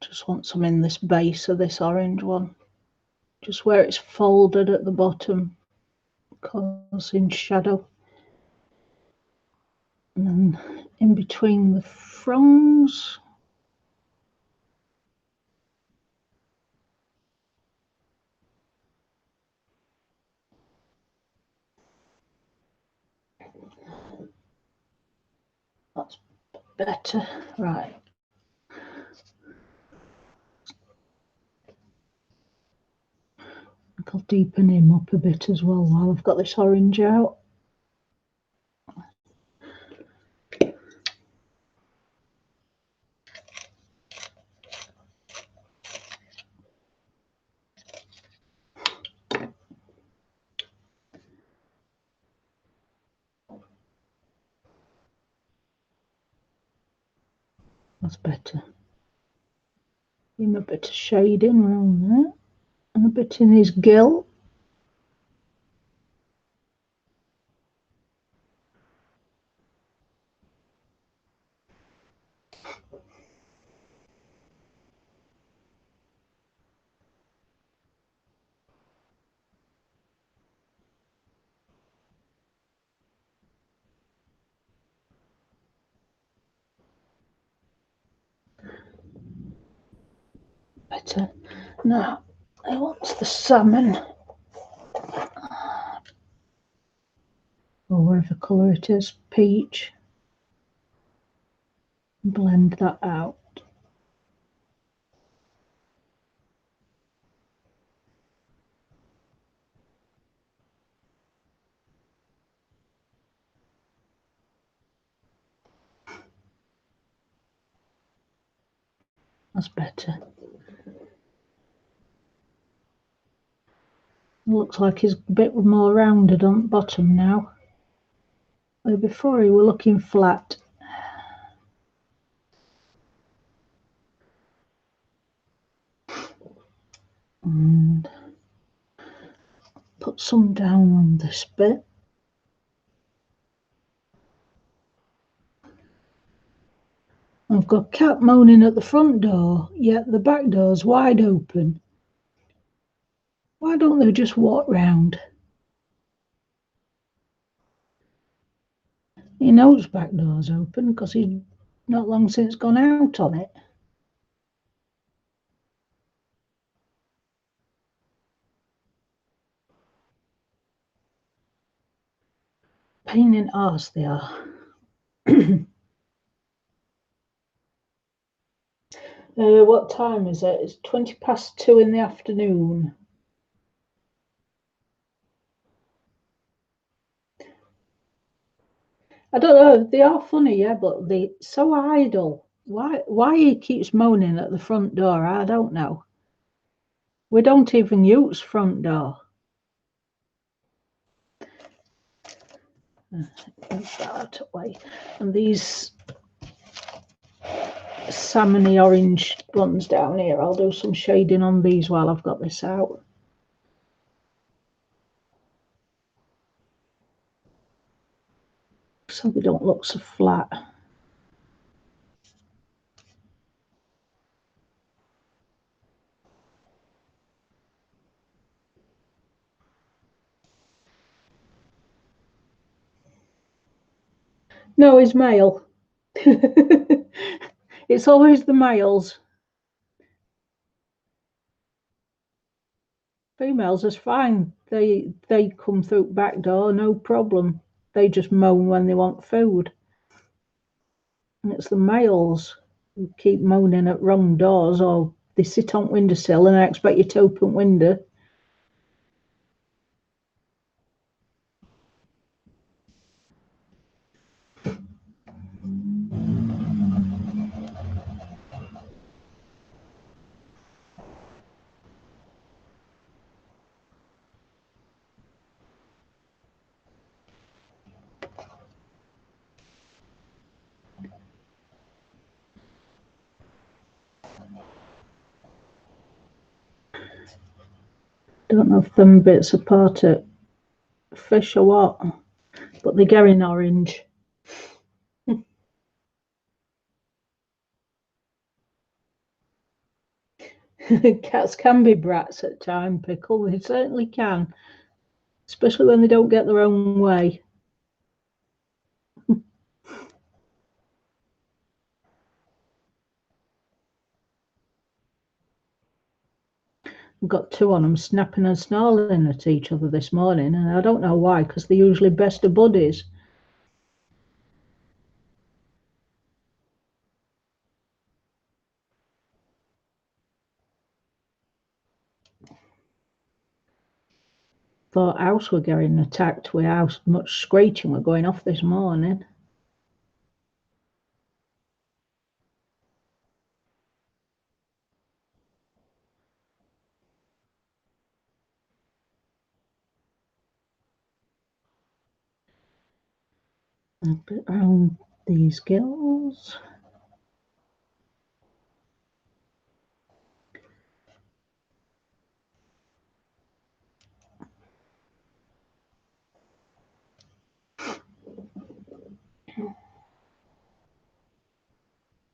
Just want some in this base of this orange one. Just where it's folded at the bottom, causing shadow. And then in between the fronds. That's better. Right. I'll deepen him up a bit as well while I've got this orange out. That's better. Give him a bit of shading around there and a bit in his gill. Better. Now, I want the salmon. Or whatever colour it is, peach. Blend that out. That's better. Looks like he's a bit more rounded on the bottom now. Where before he were looking flat. And put some down on this bit. I've got cat moaning at the front door, yet the back door's wide open. Why don't they just walk round? He knows back door's open because he's not long since gone out on it. Pain in the arse they are. What time is it? It's 2:20 in the afternoon. I don't know. They are funny, yeah, but they so idle. Why he keeps moaning at the front door? I don't know. We don't even use front door. Move that out of the way. And these salmony orange ones down here, I'll do some shading on these while I've got this out. So they don't look so flat. No, he's male. It's always the males. Females is fine. They come through back door, no problem. They just moan when they want food. And it's the males who keep moaning at wrong doors, or they sit on windowsill and I expect you to open window. Don't know if them bits are part of fish or what, but they're getting orange. Cats can be brats at times, Pickle. They certainly can, especially when they don't get their own way. I've got two on them snapping and snarling at each other this morning, and I don't know why, because they're usually best of buddies. Thought house were getting attacked with how much screeching were going off this morning. A bit around these gills.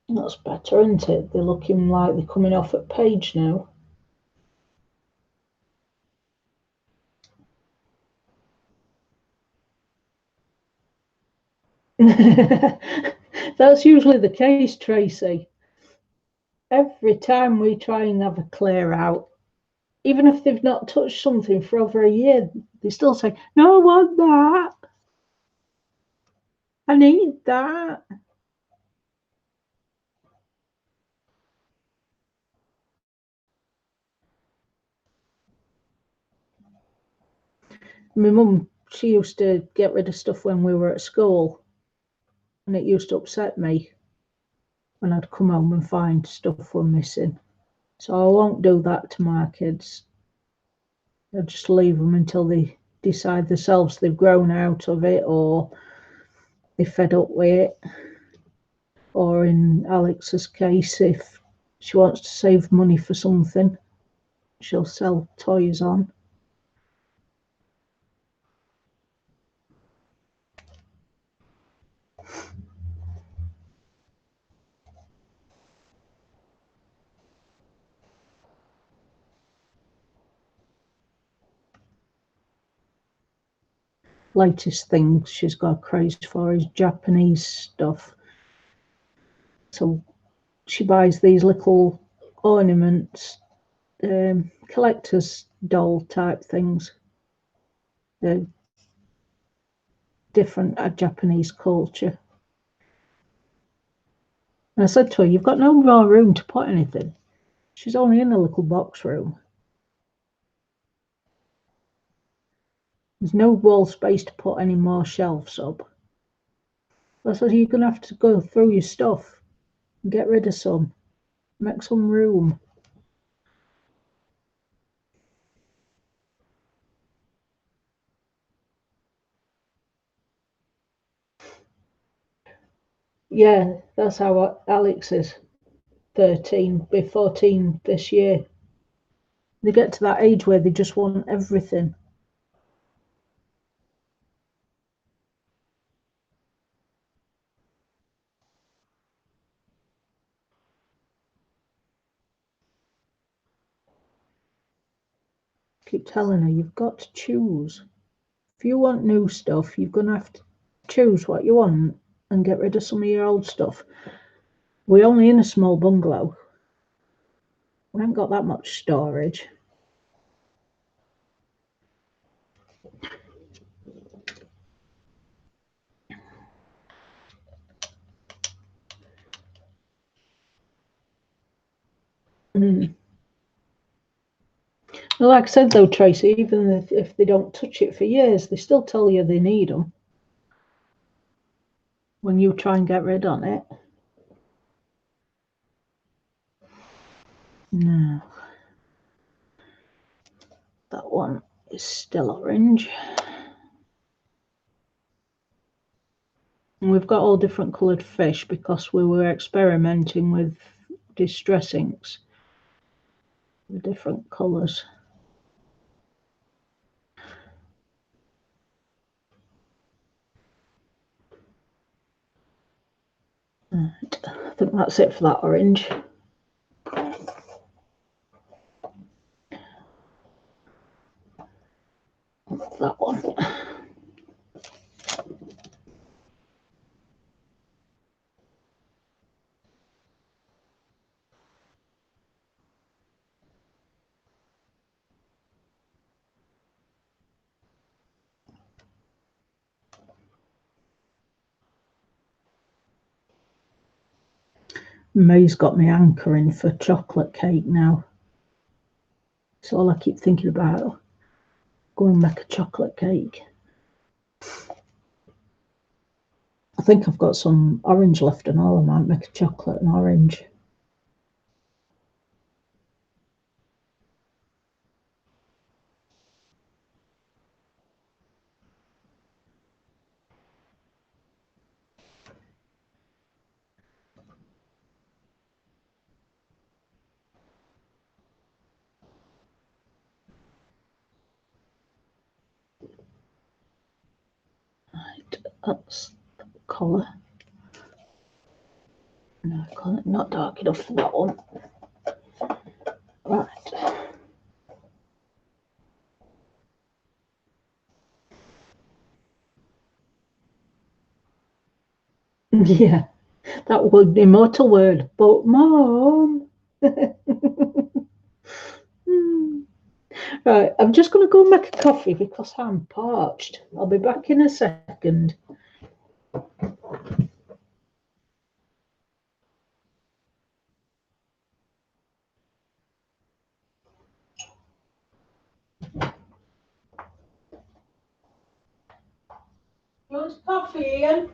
That's better, isn't it? They're looking like they're coming off at page now. That's usually the case, Tracy. Every time we try and have a clear out, even if they've not touched something for over a year, they still say, "No, I want that. I need that." My mum, she used to get rid of stuff when we were at school, and it used to upset me when I'd come home and find stuff were missing. So I won't do that to my kids. I'll just leave them until they decide themselves they've grown out of it or they're fed up with it. Or in Alex's case, if she wants to save money for something, she'll sell toys on. Latest thing she's got a craze for is Japanese stuff. So she buys these little ornaments, collector's doll type things. They're different Japanese culture. And I said to her, "You've got no more room to put anything." She's only in a little box room. There's no wall space to put any more shelves up. I said, "You're going to have to go through your stuff and get rid of some. Make some room." Yeah, that's how Alex is. 13, be 14 this year. They get to that age where they just want everything. Keep telling her, you've got to choose. If you want new stuff, you're going to have to choose what you want and get rid of some of your old stuff. We're only in a small bungalow. We haven't got that much storage. Mm. Like I said though, Tracy, even if they don't touch it for years, they still tell you they need them when you try and get rid of it. No. That one is still orange. And we've got all different coloured fish because we were experimenting with distress inks with different colours. Right. I think that's it for that orange. That one. May's got me hankering for chocolate cake now. It's all I keep thinking about. Go and make a chocolate cake. I think I've got some orange left and all. I might make a chocolate and orange. Right, that's the colour. No, not dark enough for that one. Right. Yeah, that would immortal word. But Mom. Right, I'm just going to go make a coffee because I'm parched. I'll be back in a second. What's coffee, Ian?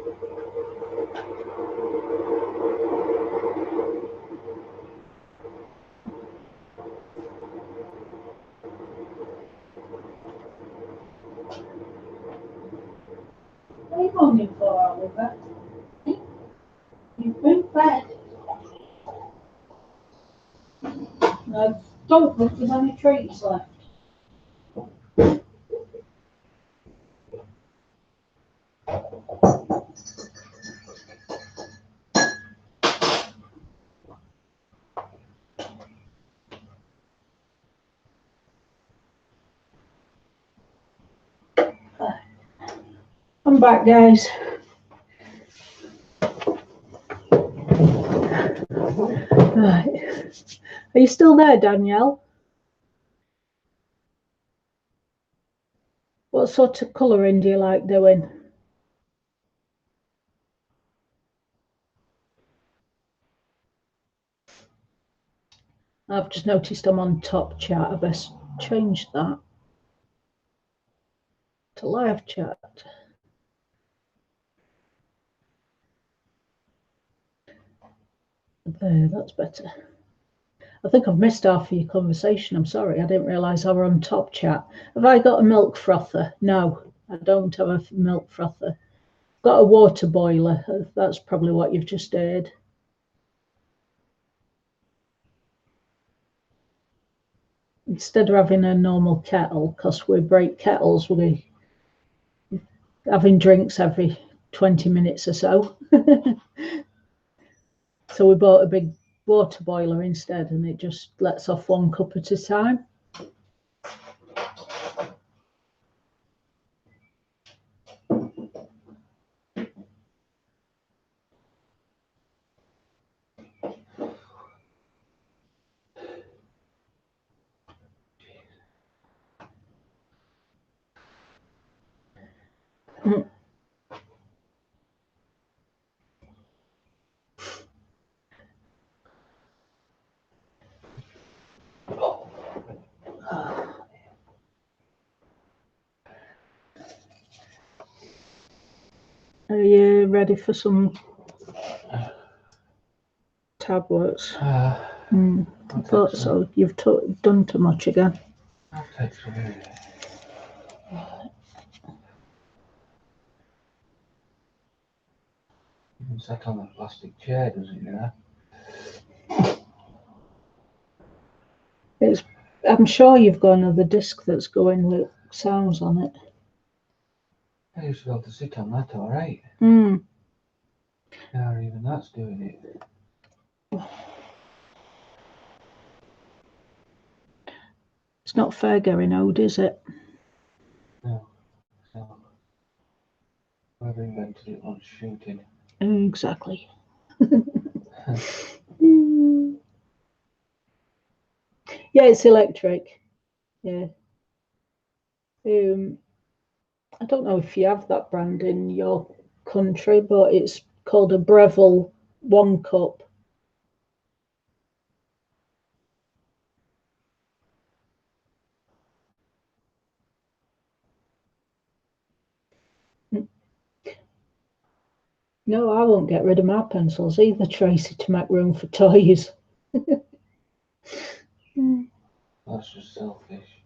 What are you moaning for, Oliver? You've been fed. I don't think there's any treats left. I'm back, guys. Right. Are you still there, Danielle? What sort of colouring do you like doing? I've just noticed I'm on top chat. I best change that to live chat. There, that's better. I think I've missed half of your conversation. I'm sorry. I didn't realise I were on top chat. Have I got a milk frother? No, I don't have a milk frother. I've got a water boiler. That's probably what you've just heard. Instead of having a normal kettle, because we break kettles, we're having drinks every 20 minutes or so. So we bought a big water boiler instead, and it just lets off 1 cup at a time. Are you ready for some tablets? I thought so. You've done too much again. I'll take some here. You can set on a plastic chair, doesn't it, you know? I'm sure you've got another disc that's going with sounds on it. I used to be able to sit on that, all right. Now even that's doing it. It's not fair going out, is it? No, it's not. Whoever invented it wants shooting. Exactly. Yeah, it's electric. Yeah. I don't know if you have that brand in your country, but it's called a Breville 1 cup. No, I won't get rid of my pencils either, Tracy, to make room for toys. That's just selfish.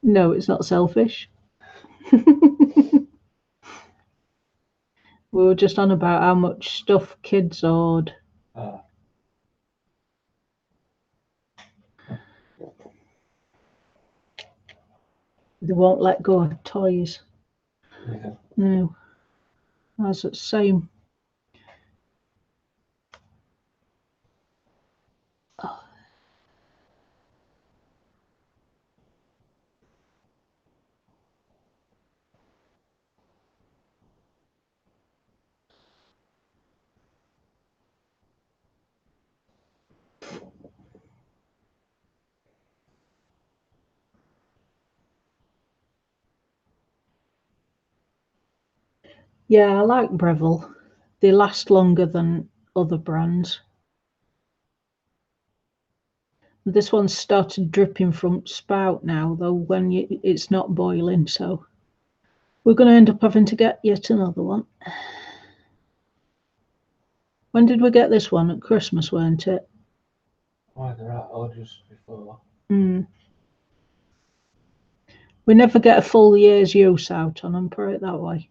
No, it's not selfish. We were just on about how much stuff kids hoard. They won't let go of toys. Yeah. No. That's the same. Oh. Yeah, I like Breville. They last longer than other brands. This one's started dripping from spout now, though, when it's not boiling, so we're going to end up having to get yet another one. When did we get this one? At Christmas, weren't it? Either at or just before. We never get a full year's use out on them, put it that way.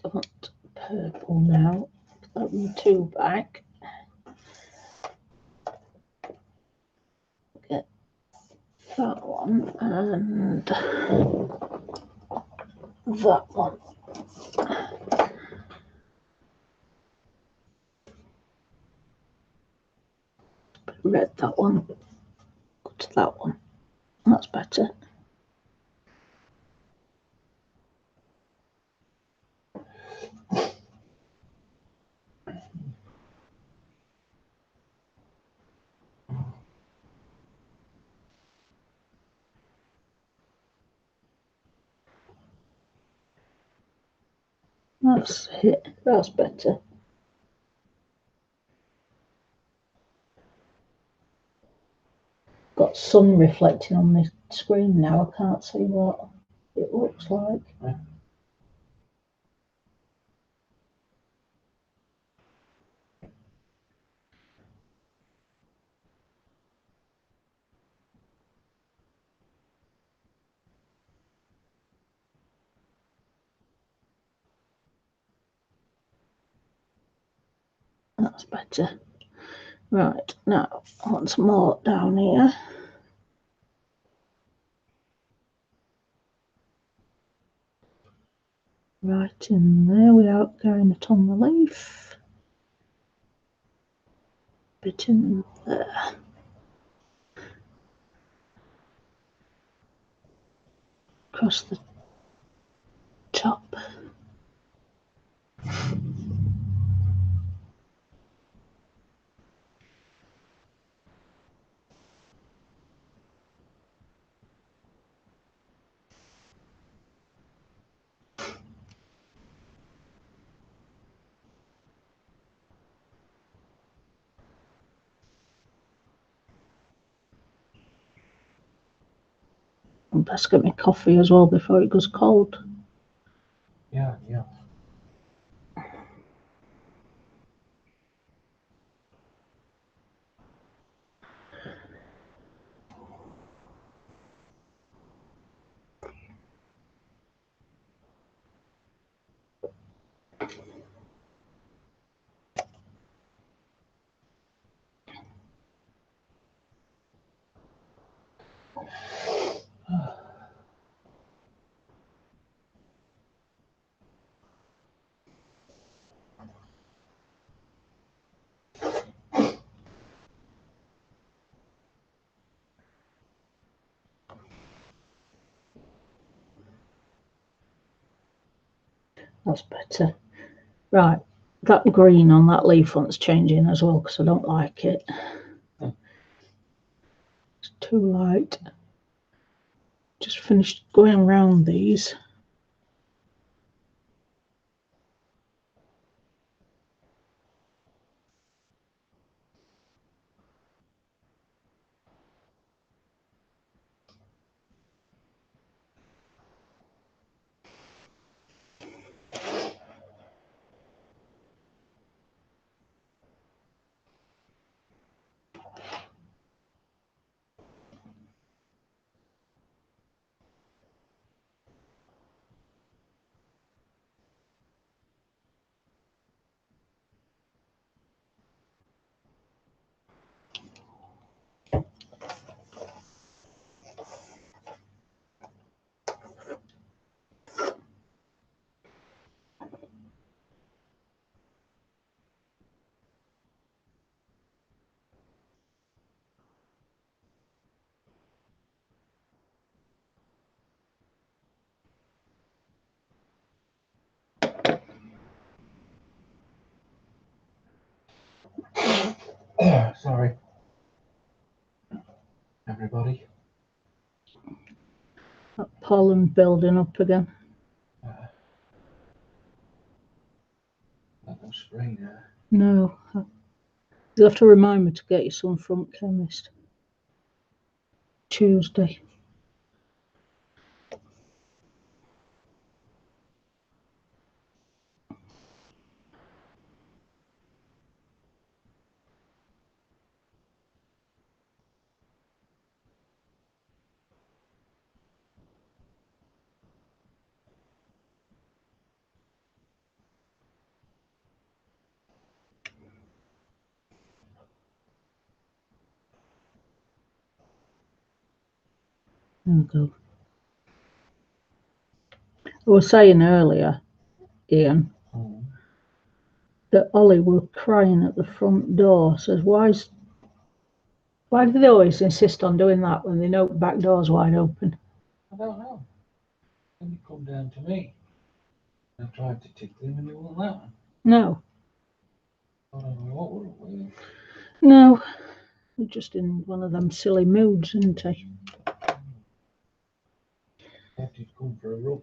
I want purple now. Put them two back. Get that one and that one. Red, that one. Go to that one. That's better. That's it. That's better. Got sun reflecting on the screen now. I can't see what it looks like. Yeah. That's better. Right, now once more down here. Right in there without going it on the leaf. Bit in there. Across the top. I best get my coffee as well before it goes cold. Yeah. That's better. Right, that green on that leaf one's changing as well because I don't like it. It's too light. Just finished going around these. Sorry, everybody. That pollen building up again. Let them spray now. No. You'll have to remind me to get you some from chemist. Tuesday. There we go. I was saying earlier, Ian, that Ollie were crying at the front door. Says, why do they always insist on doing that when they know the back door's wide open? I don't know. Then you come down to me. I tried to tickle him and he wouldn't let me. No. I don't know what we're with. No. He's just in one of them silly moods, isn't he? Thought he'd come for a rub.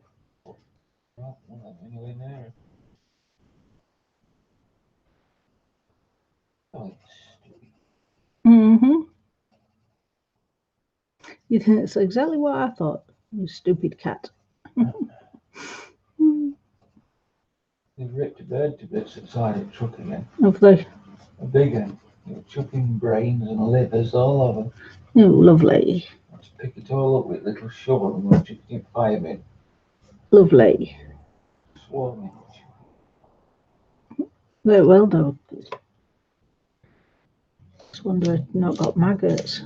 Right, won't let me anywhere near him. Oh, it's stupid. Mm-hmm. You think it's exactly what I thought. You stupid cat. They've ripped a bird to bits outside the truck again. Have they? A big one. They're chucking brains and livers all over. Oh, lovely. I had to pick it all up with a little shovel and we're chucking it fire bin. Lovely. Swarming. Very well done. Just wonder if not got maggots.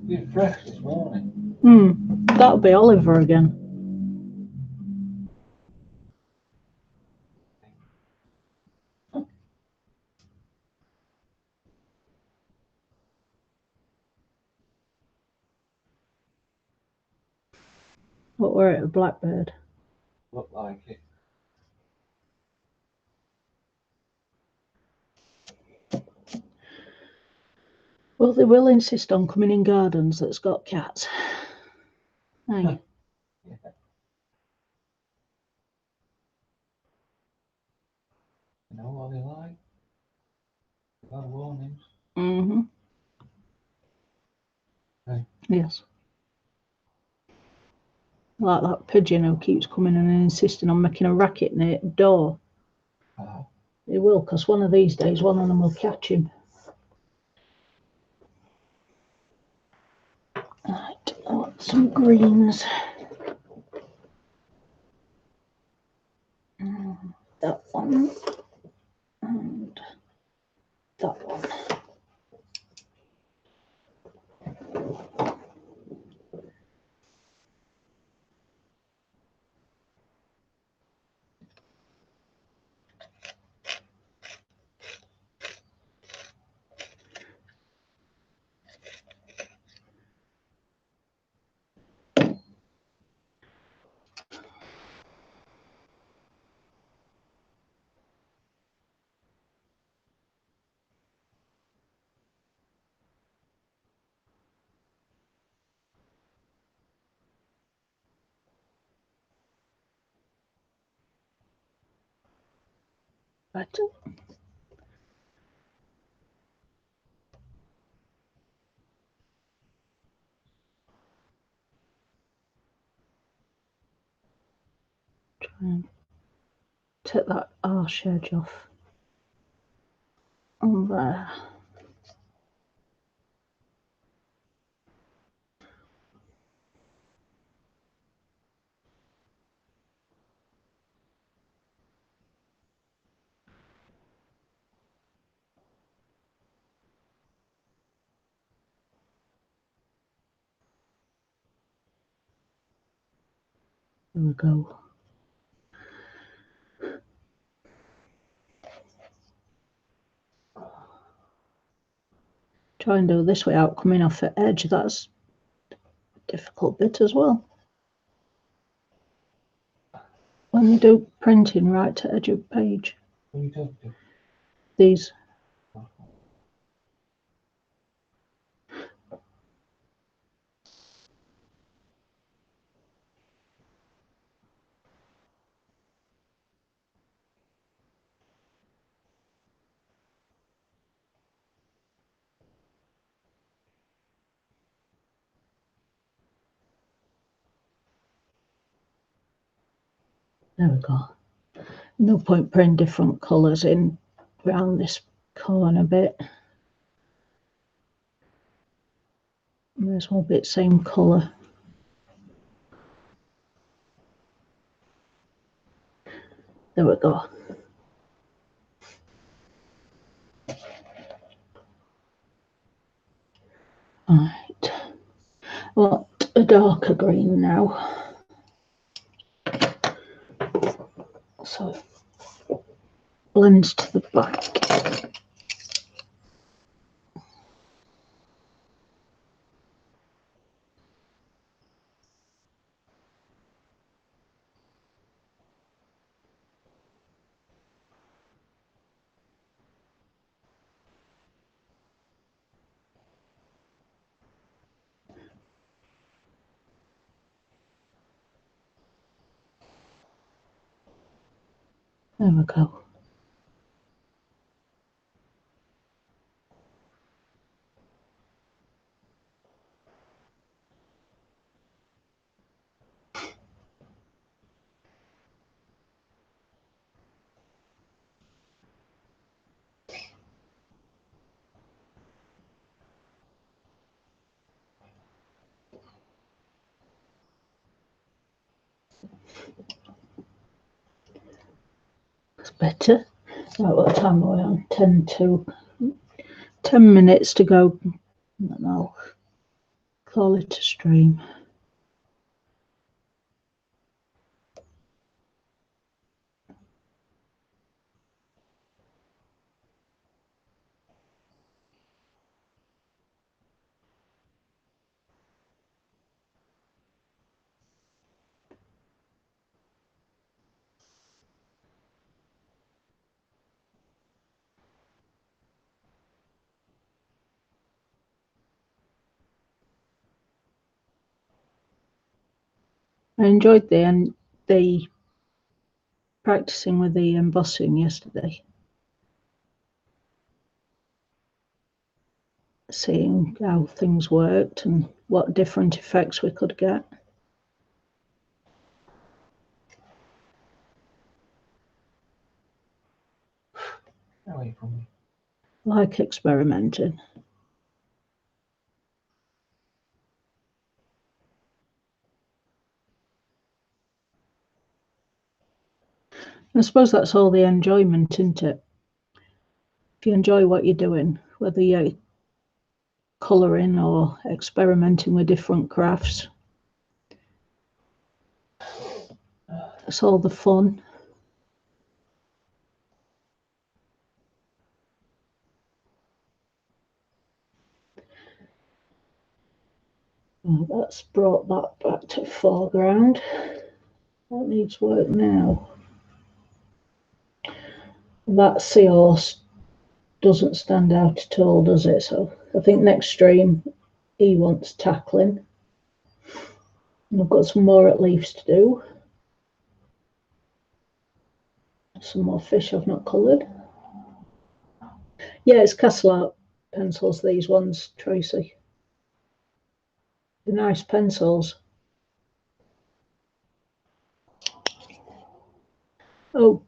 Been fresh this morning. That'll be Oliver again. What were it, a blackbird? Looked like it. Well, they will insist on coming in gardens that's got cats. Hey. Yeah. You know what they like? They've got warnings. Mm-hmm. Hey. Yes. Like that pigeon who keeps coming in and insisting on making a racket near the door. He will, because one of these days one of them will catch him. Right, I want some greens. That one. And that one. Right. Try and take that arse edge off. On there. There we go. Try and do this without coming off the edge. That's a difficult bit as well. When you do printing right to edge of page. What are you talking to? These. There we go. No point putting different colours in around this corner bit. May as well be the same colour. There we go. Right. Well, a darker green now. So it blends to the back. There we go. That's better. Right, what time are we on? 10 minutes to go. And I'll call it a stream. I enjoyed the practicing with the embossing yesterday. Seeing how things worked and what different effects we could get. Away from me. Like experimenting. I suppose that's all the enjoyment, isn't it? If you enjoy what you're doing, whether you're colouring or experimenting with different crafts, it's all the fun. That's brought that back to foreground. That needs work now. That seahorse doesn't stand out at all, does it? So I think next stream he wants tackling. And I've got some more at leaves to do. Some more fish I've not coloured. Yeah, it's Castle Art pencils, these ones, Tracy. They're nice pencils. Oh,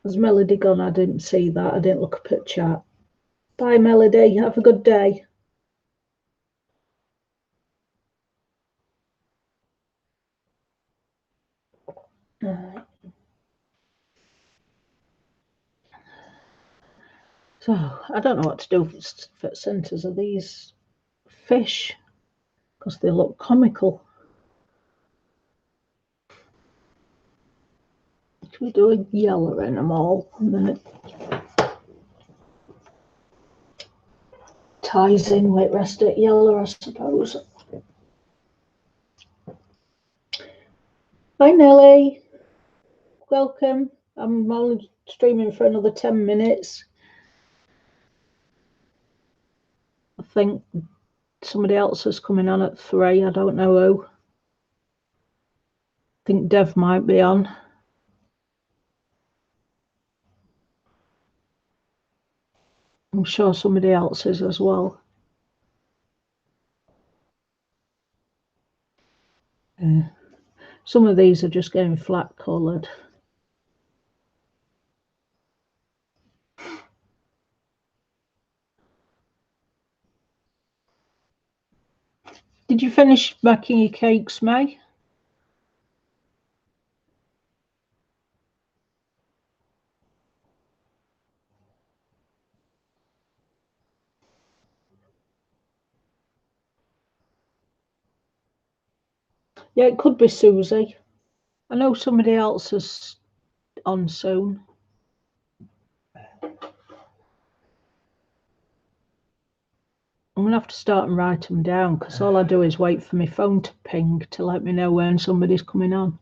has Melody gone? I didn't see that. I didn't look up at chat. Bye, Melody. Have a good day. So I don't know what to do for centres of these fish because they look comical. Should we do a yellow in them all and then it ties in with the rest of it yellow, I suppose. Hi, Nelly. Welcome. I'm only streaming for another 10 minutes. I think somebody else is coming on at 3. I don't know who. I think Dev might be on. I'm sure somebody else is as well. Some of these are just getting flat coloured. Did you finish making your cakes, May? Yeah, it could be Susie. I know somebody else is on soon. I'm going to have to start and write them down because all I do is wait for my phone to ping to let me know when somebody's coming on.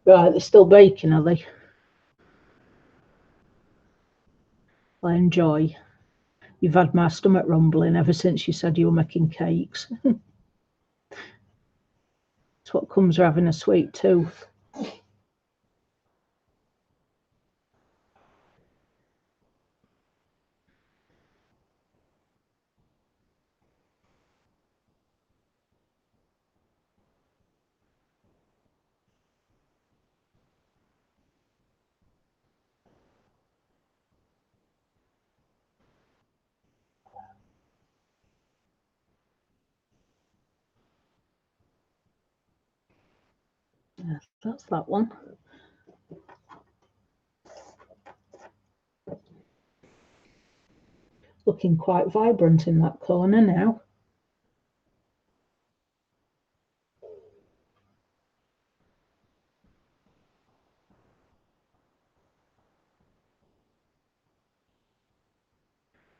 Right, they're still baking, are they? Well, enjoy. You've had my stomach rumbling ever since you said you were making cakes. It's what comes with having a sweet tooth. Yeah, that's that one. Looking quite vibrant in that corner now.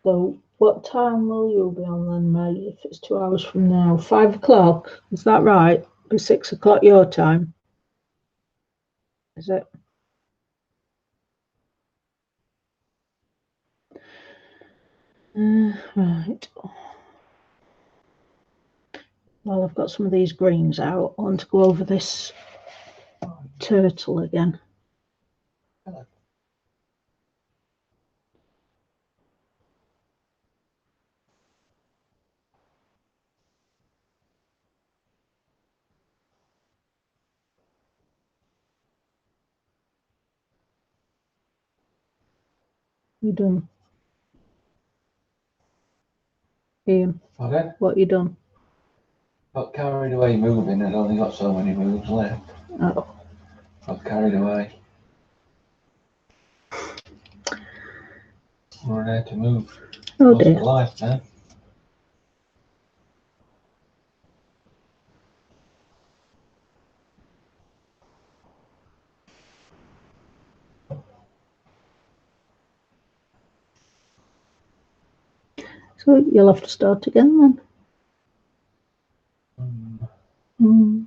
So what time will you be on then, mate, if it's 2 hours from now? 5 o'clock, is that right? It's 6 o'clock your time, is it? Right. Well, I've got some of these greens out. I want to go over this turtle again. Hello. You done? Ian, Pardon? what you done? Got carried away moving. I'd only got so many moves left. Oh, Got carried away. We're there to move. oh Most of dear. life now. So you'll have to start again then. Mm.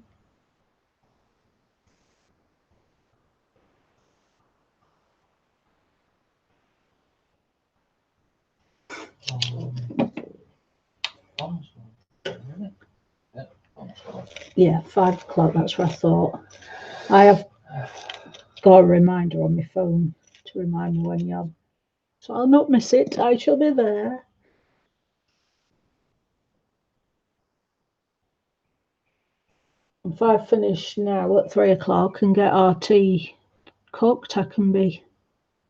Yeah, 5 o'clock, that's what I thought. I have got a reminder on my phone to remind me when you're, so I'll not miss it. I shall be there. If I finish now at 3 o'clock and get our tea cooked, I can be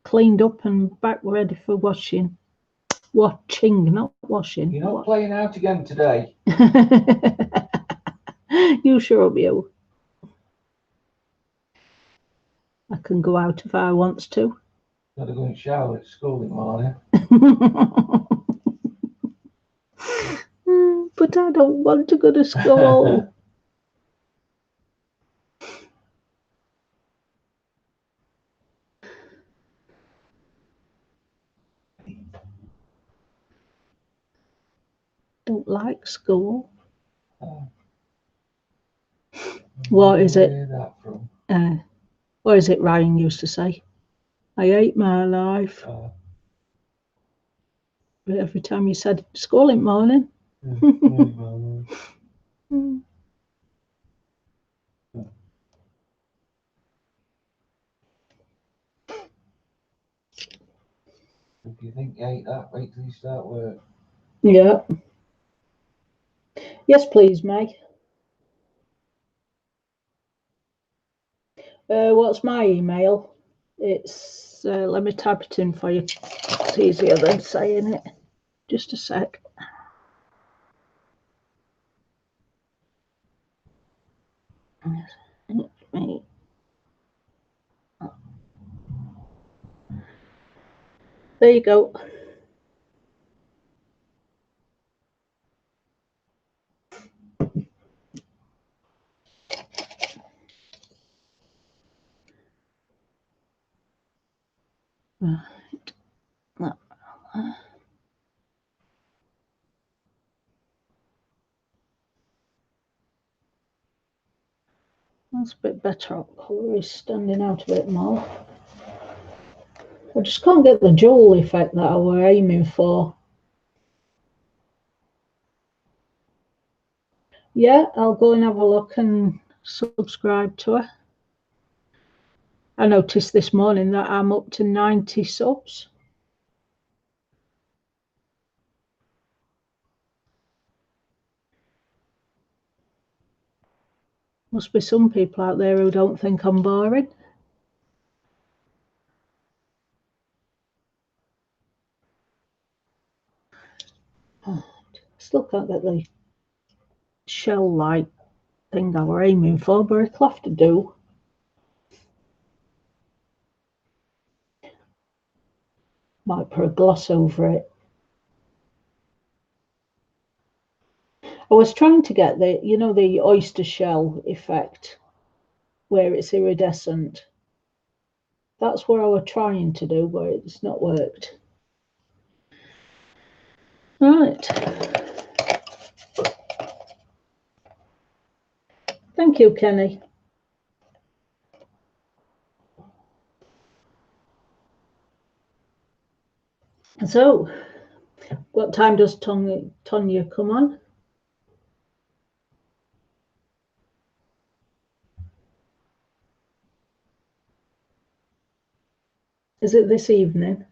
cleaned up and back ready for washing. Watching, not washing. You're not playing out again today. You sure up you. I can go out if I wants to. Got to go and shower at school in the morning. But I don't want to go to school. Don't like school. What is it? Where that from? What is it Ryan used to say? I hate my life. But every time you said school in the morning. If you think you hate that, wait till you start work. Yeah. Yes, please, May. What's my email? It's, let me type it in for you. It's easier than saying it. Just a sec. Me. There you go. Right. That's a bit better. Colour is standing out a bit more. I just can't get the jewel effect that I were aiming for. Yeah, I'll go and have a look and subscribe to her. I noticed this morning that I'm up to 90 subs. Must be some people out there who don't think I'm boring. Still can't get the shell-like thing I were aiming for, but it'll have to do. Might put a gloss over it. I was trying to get the, you know, the oyster shell effect where it's iridescent. That's what I was trying to do, but it's not worked. Right. Thank you, Kenny. So, what time does Tonya come on? Is it this evening?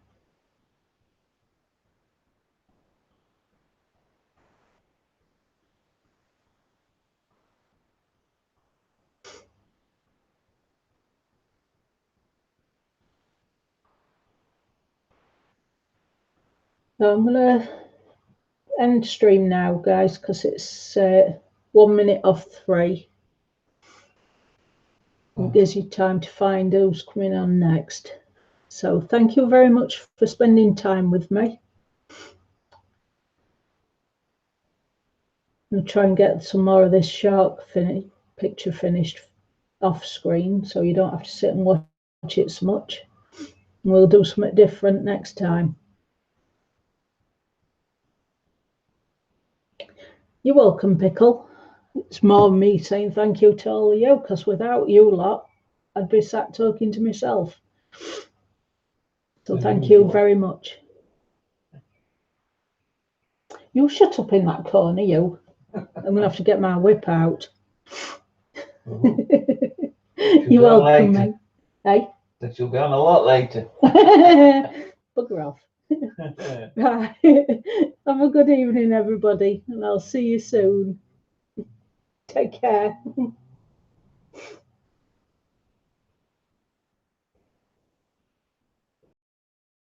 So I'm going to end stream now, guys, because it's 1 minute off 3. It gives you time to find who's coming on next. So thank you very much for spending time with me. I'm going to try and get some more of this shark picture finished off screen so you don't have to sit and watch it so much. And we'll do something different next time. You're welcome, Pickle. It's more me saying thank you to all of you, because without you lot, I'd be sat talking to myself. So thank you very much. You shut up in that corner, you. I'm going to have to get my whip out. You're welcome, mate. Hey? That you'll be on a lot later. Bugger off. Right. Have a good evening, everybody, and I'll see you soon. Take care.